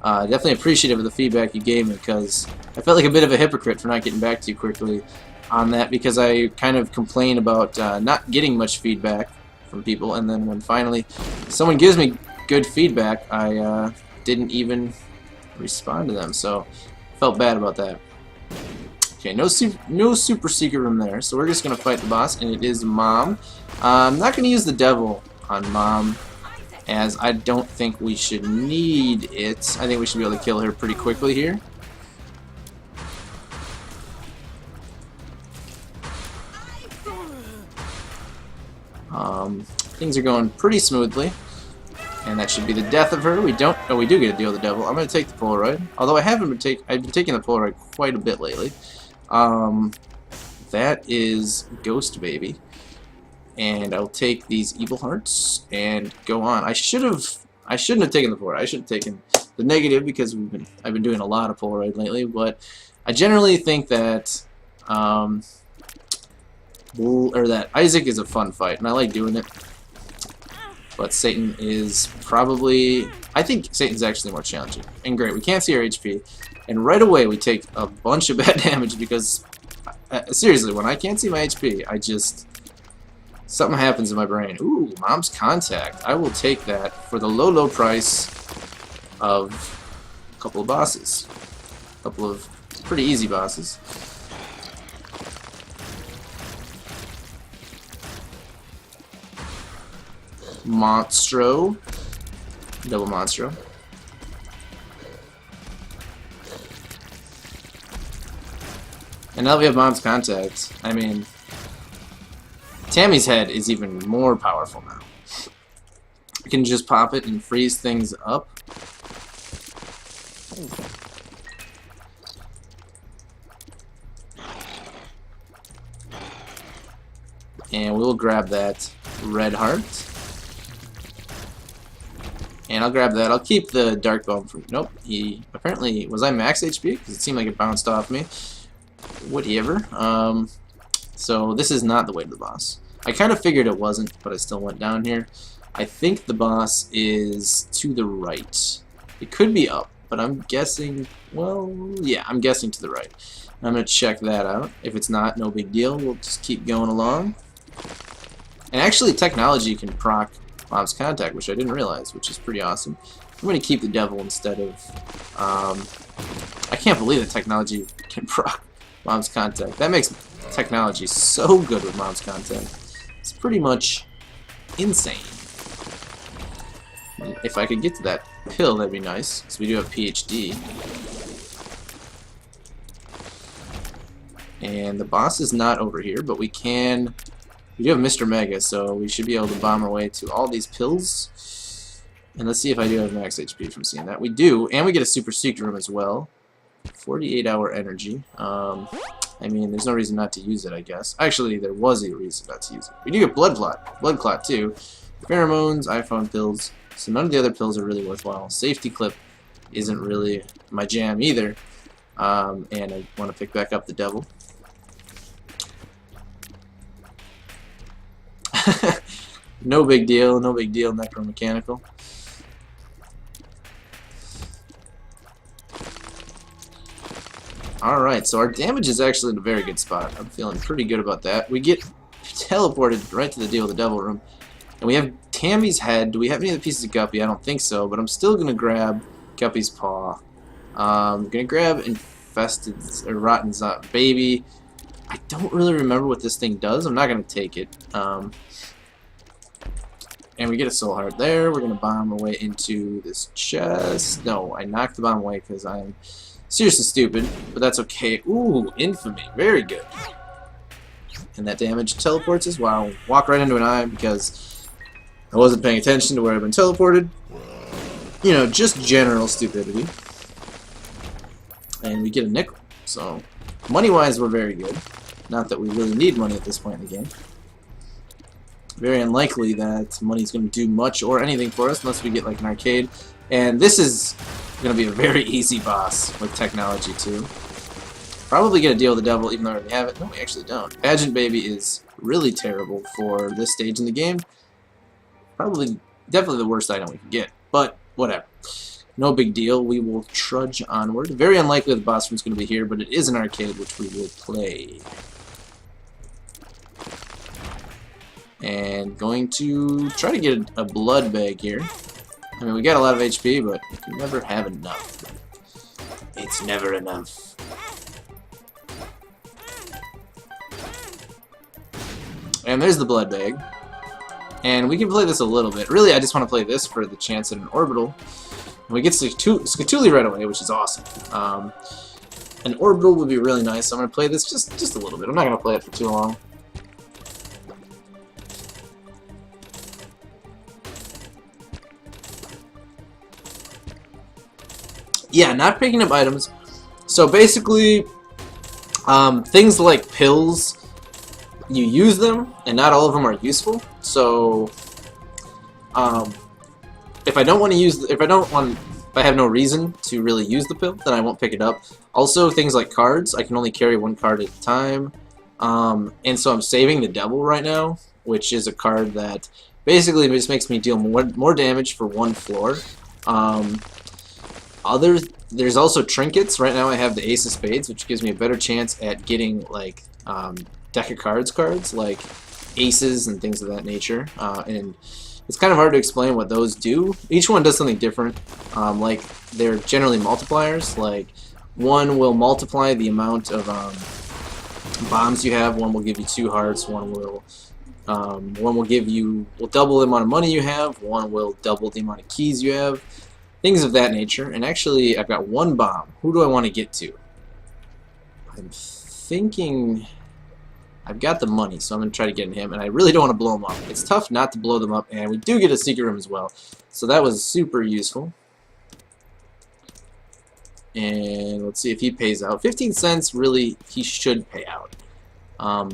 definitely appreciative of the feedback you gave me, because I felt like a bit of a hypocrite for not getting back to you quickly on that, because I kind of complain about not getting much feedback from people, and then when finally someone gives me good feedback, I didn't even respond to them, so I felt bad about that. Okay, no super secret room there, so we're just going to fight the boss, and it is Mom. I'm not going to use the devil on Mom, as I don't think we should need it. I think we should be able to kill her pretty quickly here. Things are going pretty smoothly, and that should be the death of her. We don't. Oh, we do get a deal with the devil. I'm going to take the Polaroid, although I've been taking the Polaroid quite a bit lately. That is Ghost Baby, and I'll take these evil hearts and go on. I shouldn't have taken the Polaroid. I should have taken the negative, because I've been doing a lot of Polaroid lately. But I generally think that that Isaac is a fun fight, and I like doing it. But Satan is probably... I think Satan's actually more challenging. And great, we can't see our HP. And right away we take a bunch of bad damage because... seriously, when I can't see my HP, I just... something happens in my brain. Ooh, Mom's Contact. I will take that for the low, low price of a couple of bosses. A couple of pretty easy bosses. Monstro. Double Monstro. And now that we have Mom's Contact, I mean, Tammy's head is even more powerful now. We can just pop it and freeze things up. And we'll grab that red heart. And I'll grab that. I'll keep the Dark Bone from... Nope. He... Apparently... Was I max HP? Because it seemed like it bounced off me. Whatever. So this is not the way to the boss. I kind of figured it wasn't, but I still went down here. I think the boss is to the right. It could be up, but I'm guessing... Well, yeah, I'm guessing to the right. I'm going to check that out. If it's not, no big deal. We'll just keep going along. And actually, technology can proc Mom's Contact, which I didn't realize, which is pretty awesome. I'm going to keep the devil instead of... I can't believe that technology can proc Mom's Contact. That makes technology so good with Mom's Contact. It's pretty much insane. If I could get to that pill, that'd be nice, because we do have PhD. And the boss is not over here, but we do have Mr. Mega, so we should be able to bomb our way to all these pills. And let's see if I do have max HP from seeing that. We do, and we get a super secret room as well. 48-hour energy. I mean, there's no reason not to use it, I guess. Actually, there was a reason not to use it. We do get blood clot too. Pheromones, iPhone pills. So none of the other pills are really worthwhile. Safety clip isn't really my jam either. And I want to pick back up the devil. No big deal, necromechanical. Alright, so our damage is actually in a very good spot. I'm feeling pretty good about that. We get teleported right to the deal with the devil room. And we have Tammy's head. Do we have any of the pieces of Guppy? I don't think so, but I'm still going to grab Guppy's paw. I'm going to grab infested or rotten baby. I don't really remember what this thing does. I'm not going to take it. And we get a soul heart there. We're going to bomb our way into this chest. No, I knocked the bomb away because I'm seriously stupid, but that's okay. Ooh, infamy. Very good. And that damage teleports as well. Walk right into an eye because I wasn't paying attention to where I've been teleported. You know, just general stupidity. And we get a nickel. So, money-wise, we're very good. Not that we really need money at this point in the game. Very unlikely that money's going to do much or anything for us unless we get like an arcade. And this is going to be a very easy boss with technology too. Probably get a deal with the devil even though we already have it. No, we actually don't. Pageant Baby is really terrible for this stage in the game. Definitely the worst item we can get. But whatever. No big deal. We will trudge onward. Very unlikely the boss room's going to be here, but it is an arcade which we will play. And going to try to get a blood bag here. I mean, we got a lot of HP, but you can never have enough. It's never enough. And there's the blood bag. And we can play this a little bit. Really, I just want to play this for the chance at an orbital. And we get Skatuli right away, which is awesome. An orbital would be really nice. So I'm going to play this just a little bit. I'm not going to play it for too long. Yeah, not picking up items. So basically, things like pills, you use them, and not all of them are useful. So, if I don't want to use, if I have no reason to really use the pill, then I won't pick it up. Also, things like cards, I can only carry one card at a time. And so I'm saving the devil right now, which is a card that basically just makes me deal more damage for one floor. There's also trinkets. Right now I have the Ace of Spades, which gives me a better chance at getting like deck of cards like aces and things of that nature. And it's kind of hard to explain what those do. Each one does something different. Like they're generally multipliers. Like one will multiply the amount of bombs you have. One will give you 2 hearts. One will double the amount of money you have. One will double the amount of keys you have. Things of that nature. And actually, I've got 1 bomb. Who do I want to get to? I'm thinking I've got the money, so I'm going to try to get him. And I really don't want to blow him up. It's tough not to blow them up. And we do get a secret room as well. So that was super useful. And let's see if he pays out. 15 cents, really, he should pay out.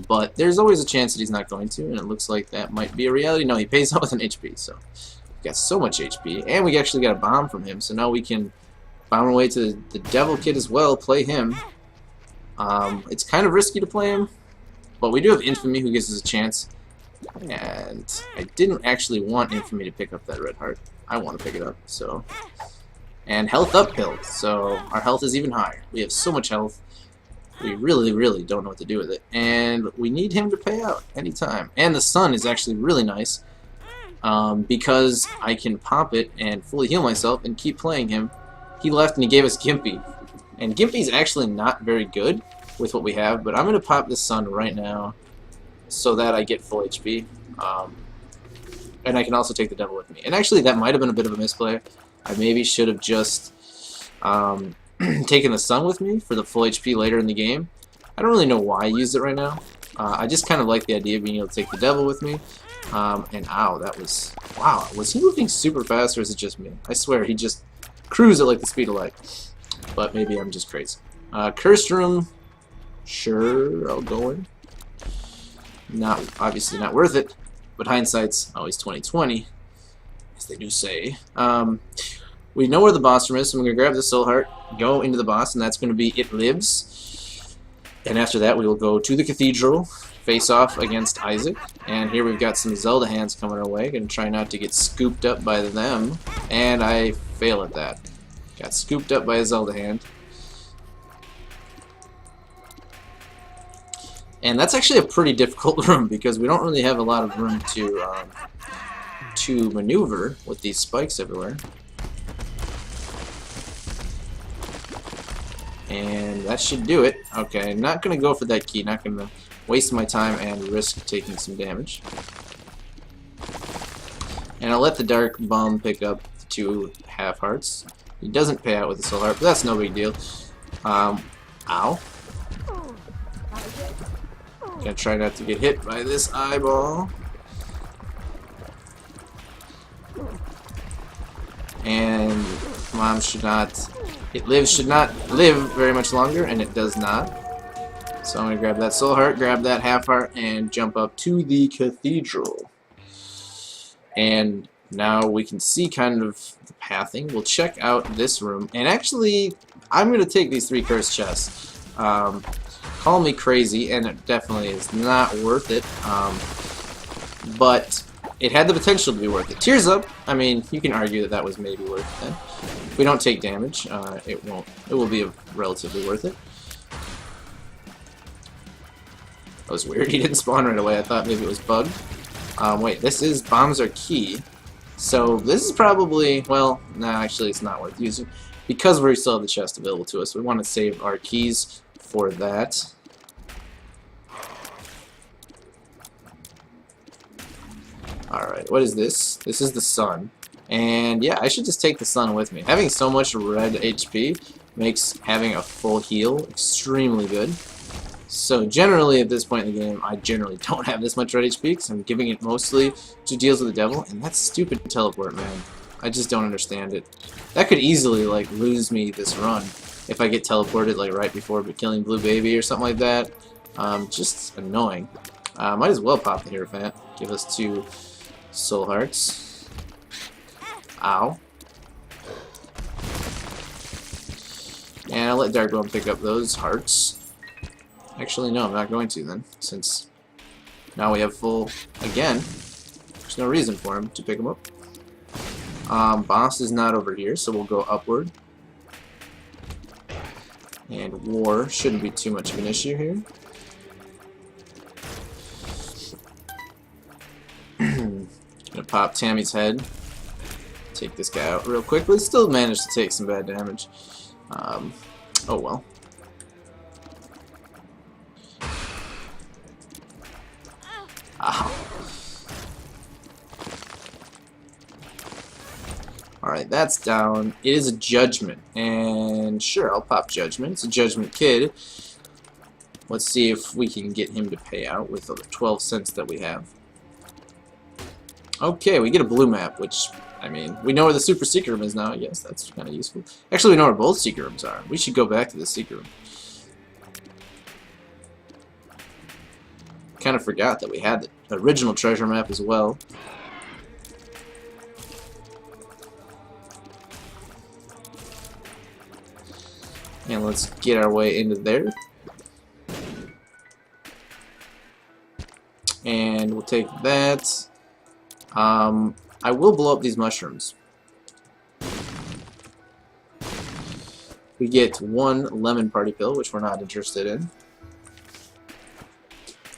But there's always a chance that he's not going to. And it looks like that might be a reality. No, he pays out with an HP, so... got so much HP, and we actually got a bomb from him, so now we can bomb our way to the Devil Kid as well, play him. It's kind of risky to play him, but we do have Infamy who gives us a chance, and I didn't actually want Infamy to pick up that red heart. I want to pick it up, so... And health up pill, so our health is even higher. We have so much health, we really, really don't know what to do with it, and we need him to pay out anytime. And the sun is actually really nice. Because I can pop it and fully heal myself and keep playing him. He left and he gave us Gimpy. And Gimpy's actually not very good with what we have, but I'm going to pop this sun right now so that I get full HP. And I can also take the devil with me. And actually that might have been a bit of a misplay. I maybe should have just taken the sun with me for the full HP later in the game. I don't really know why I used it right now. I just kind of like the idea of being able to take the devil with me. And ow, that was... Wow, was he moving super fast or is it just me? I swear, he just cruised at like the speed of light. But maybe I'm just crazy. Cursed room. Sure, I'll go in. Obviously not worth it. But hindsight's always 20/20, as they do say. We know where the boss room is, so I'm going to grab the soul heart, go into the boss, and that's going to be It Lives. And after that, we will go to the cathedral, face off against Isaac. And here we've got some Zelda hands coming our way. Going to try not to get scooped up by them. And I fail at that. Got scooped up by a Zelda hand. And that's actually a pretty difficult room because we don't really have a lot of room to maneuver with these spikes everywhere. And that should do it. Okay, not going to go for that key. Not going to waste my time and risk taking some damage. And I'll let the Dark Bomb pick up the 2 half hearts. He doesn't pay out with the soul heart, but that's no big deal. Ow. Gonna try not to get hit by this eyeball. And Mom should not... It Lives should not live very much longer, and it does not. So I'm going to grab that soul heart, grab that half heart, and jump up to the cathedral. And now we can see kind of the pathing. We'll check out this room. And actually, I'm going to take these 3 cursed chests. Call me crazy, and it definitely is not worth it. But it had the potential to be worth it. Tears Up, I mean, you can argue that that was maybe worth it then. If we don't take damage, it will be relatively worth it. That was weird. He didn't spawn right away. I thought maybe it was bugged. Wait, this is bombs are key. So this is probably, well, nah, actually it's not worth using. Because we still have the chest available to us, we want to save our keys for that. Alright, what is this? This is the sun. And yeah, I should just take the sun with me. Having so much red HP makes having a full heal extremely good. So generally at this point in the game, I generally don't have this much red HP because I'm giving it mostly to deals with the devil. And that stupid teleport, man. I just don't understand it. That could easily like lose me this run if I get teleported like right before killing Blue Baby or something like that. Just annoying. Might as well pop the Hierophant. Give us 2 soul hearts. Ow. And I'll let Dark Bone pick up those hearts. Actually, no, I'm not going to then, since now we have full again. There's no reason for him to pick them up. Boss is not over here, so we'll go upward. And war shouldn't be too much of an issue here. Gonna pop Tammy's head. Take this guy out real quickly. Still managed to take some bad damage. Oh well. Ow. Alright, that's down. It is a judgment. And sure, I'll pop judgment. It's a judgment kid. Let's see if we can get him to pay out with the 12 cents that we have. Okay, we get a blue map, which, I mean, we know where the super secret room is now. Yes, that's kind of useful. Actually, we know where both secret rooms are. We should go back to the secret room. Kind of forgot that we had the original treasure map as well. And let's get our way into there. And we'll take that. I will blow up these mushrooms. We get 1 lemon party pill, which we're not interested in.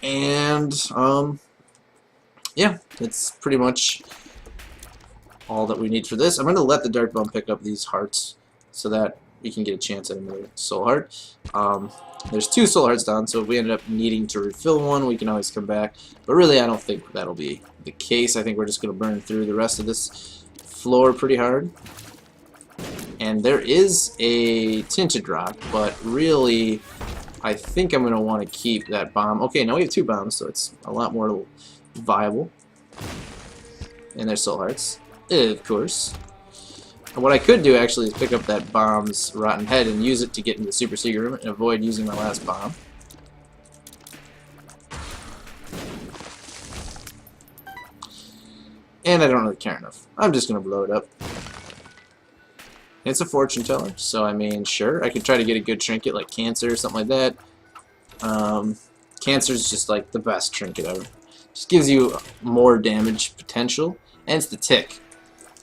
And, yeah, that's pretty much all that we need for this. I'm going to let the Dark Bone pick up these hearts so that we can get a chance at another soul heart. There's 2 soul hearts down, so if we end up needing to refill one, we can always come back. But really, I don't think that'll be the case. I think we're just going to burn through the rest of this floor pretty hard. And there is a tinted rock, but really, I think I'm going to want to keep that bomb. Okay, now we have 2 bombs, so it's a lot more viable. And there's soul hearts. Of course. And what I could do actually is pick up that bomb's rotten head and use it to get into the super secret room and avoid using my last bomb. And I don't really care enough. I'm just going to blow it up. It's a fortune teller, so I mean, sure, I could try to get a good trinket like cancer or something like that. Cancer's just like the best trinket ever. Just gives you more damage potential, and it's the tick.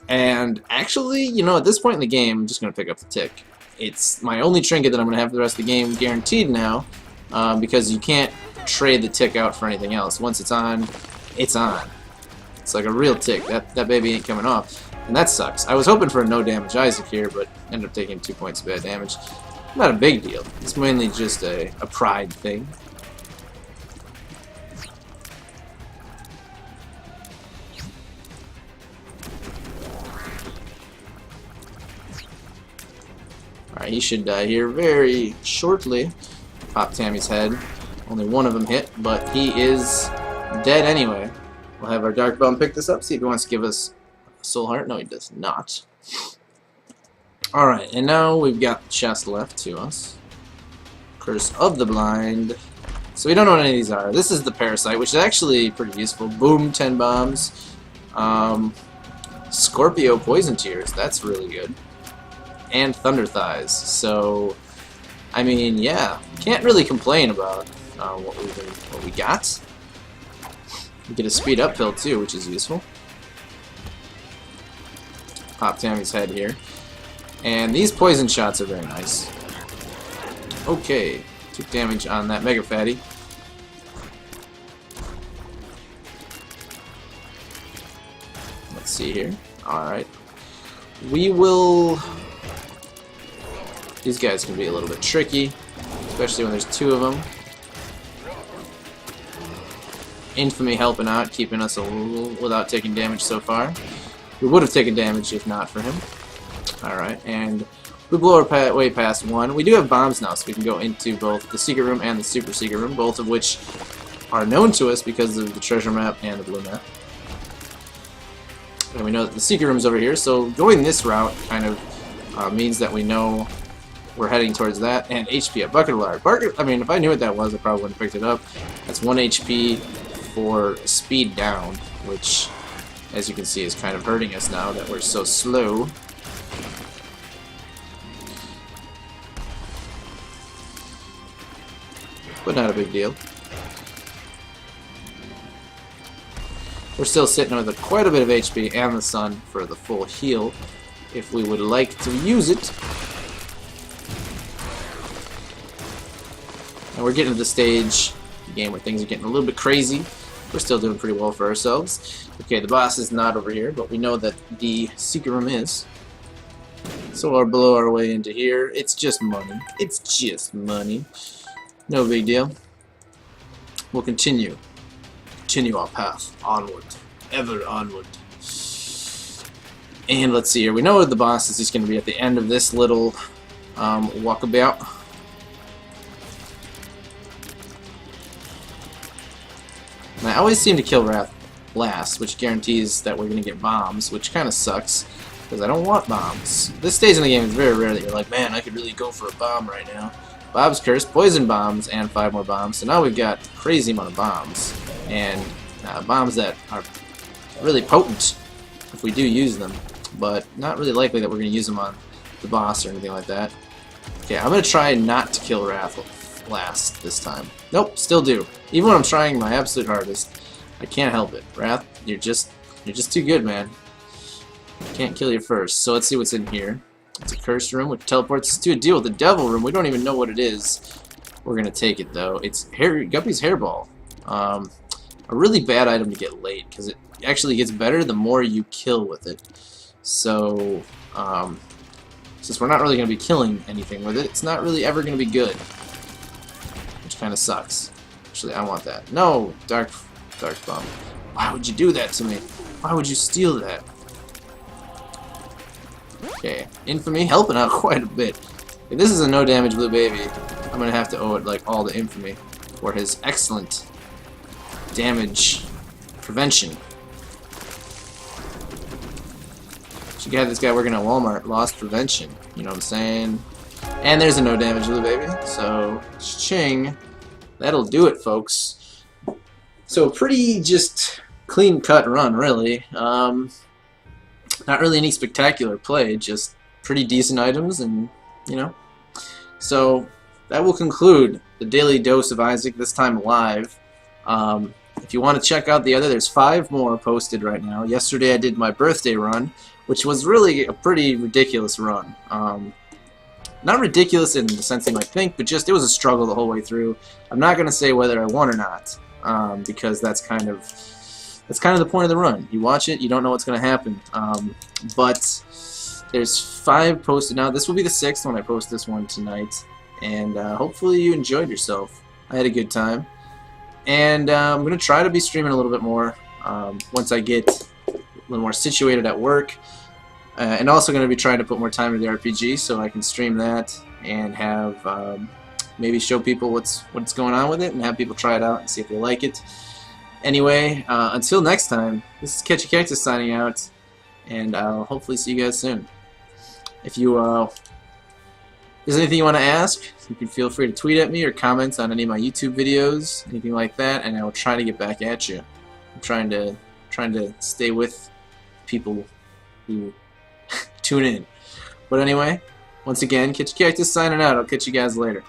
And actually, you know, at this point in the game, I'm just going to pick up the tick. It's my only trinket that I'm going to have for the rest of the game guaranteed now, because you can't trade the tick out for anything else. Once it's on, it's on. It's like a real tick. That baby ain't coming off. And that sucks. I was hoping for a no damage Isaac here, but ended up taking 2 points of bad damage. Not a big deal. It's mainly just a pride thing. Alright, he should die here very shortly. Pop Tammy's head. Only one of them hit, but he is dead anyway. We'll have our Dark Bum pick this up, see if he wants to give us a soul heart. No, he does not. Alright, and now we've got the chest left to us. Curse of the Blind. So we don't know what any of these are. This is the Parasite, which is actually pretty useful. Boom, 10 bombs. Scorpio Poison Tears, that's really good. And Thunder Thighs. So, I mean, yeah, can't really complain about what we got. We get a speed up pill too, which is useful. Pop Tammy's head here. And these poison shots are very nice. Okay, took damage on that Mega Fatty. Let's see here. Alright. We will... These guys can be a little bit tricky, especially when there's two of them. Infamy helping out, keeping us a little without taking damage so far. We would have taken damage if not for him. Alright, and we blow our way past one. We do have bombs now, so we can go into both the secret room and the super secret room, both of which are known to us because of the treasure map and the blue map. And we know that the secret room is over here, so going this route kind of means that we know we're heading towards that. And HP, a bucket of lard. I mean, if I knew what that was, I probably wouldn't have picked it up. That's 1 HP for speed down, which, as you can see, is kind of hurting us now that we're so slow. But not a big deal. We're still sitting with quite a bit of HP and the sun for the full heal, if we would like to use it. And we're getting to the stage of the game where things are getting a little bit crazy. We're still doing pretty well for ourselves. Okay, the boss is not over here, but we know that the secret room is. So we'll blow our way into here. It's just money. It's just money. No big deal. We'll continue. Continue our path. Onward. Ever onward. And let's see here. We know the boss is just going to be at the end of this little walkabout. And I always seem to kill Wrath last, which guarantees that we're going to get bombs, which kind of sucks, because I don't want bombs. This stage in the game is very rare that you're like, man, I could really go for a bomb right now. Bob's Curse, poison bombs, and 5 more bombs. So now we've got a crazy amount of bombs. And bombs that are really potent if we do use them. But not really likely that we're going to use them on the boss or anything like that. Okay, I'm going to try not to kill Wrath last this time. Nope, still do. Even when I'm trying my absolute hardest, I can't help it. Wrath, you're just too good, man. Can't kill you first. So let's see what's in here. It's a cursed room which teleports us to a deal with the devil room. We don't even know what it is. We're gonna take it though. It's Guppy's hairball. A really bad item to get late because it actually gets better the more you kill with it. So since we're not really gonna be killing anything with it, it's not really ever gonna be good, which kind of sucks. Actually, I want that. No, Dark Bum. Why would you do that to me? Why would you steal that? Okay, Infamy helping out quite a bit. If this is a no damage blue baby, I'm gonna have to owe it like all the infamy for his excellent damage prevention. You got this guy working at Walmart, loss prevention. You know what I'm saying? And there's a no damage little baby. So, ching. That'll do it, folks. So, pretty just clean cut run, really. Not really any spectacular play, just pretty decent items, and, you know. So, that will conclude the Daily Dose of Isaac, this time live. If you want to check out the other, there's 5 more posted right now. Yesterday I did my birthday run, which was really a pretty ridiculous run. Not ridiculous in the sense you might think, but just it was a struggle the whole way through. I'm not going to say whether I won or not, because that's kind of the point of the run. You watch it, you don't know what's going to happen. But there's 5 posted now. This will be the 6th when I post this one tonight, and hopefully you enjoyed yourself. I had a good time. And I'm going to try to be streaming a little bit more once I get a little more situated at work. And also going to be trying to put more time into the RPG so I can stream that and have maybe show people what's going on with it and have people try it out and see if they like it. Anyway, until next time, this is Catchy Cactus signing out, and I'll hopefully see you guys soon. If you there's anything you want to ask, you can feel free to tweet at me or comment on any of my YouTube videos, anything like that, and I will try to get back at you. I'm trying to stay with people who tune in. But anyway, once again, Catchy Cactus signing out. I'll catch you guys later.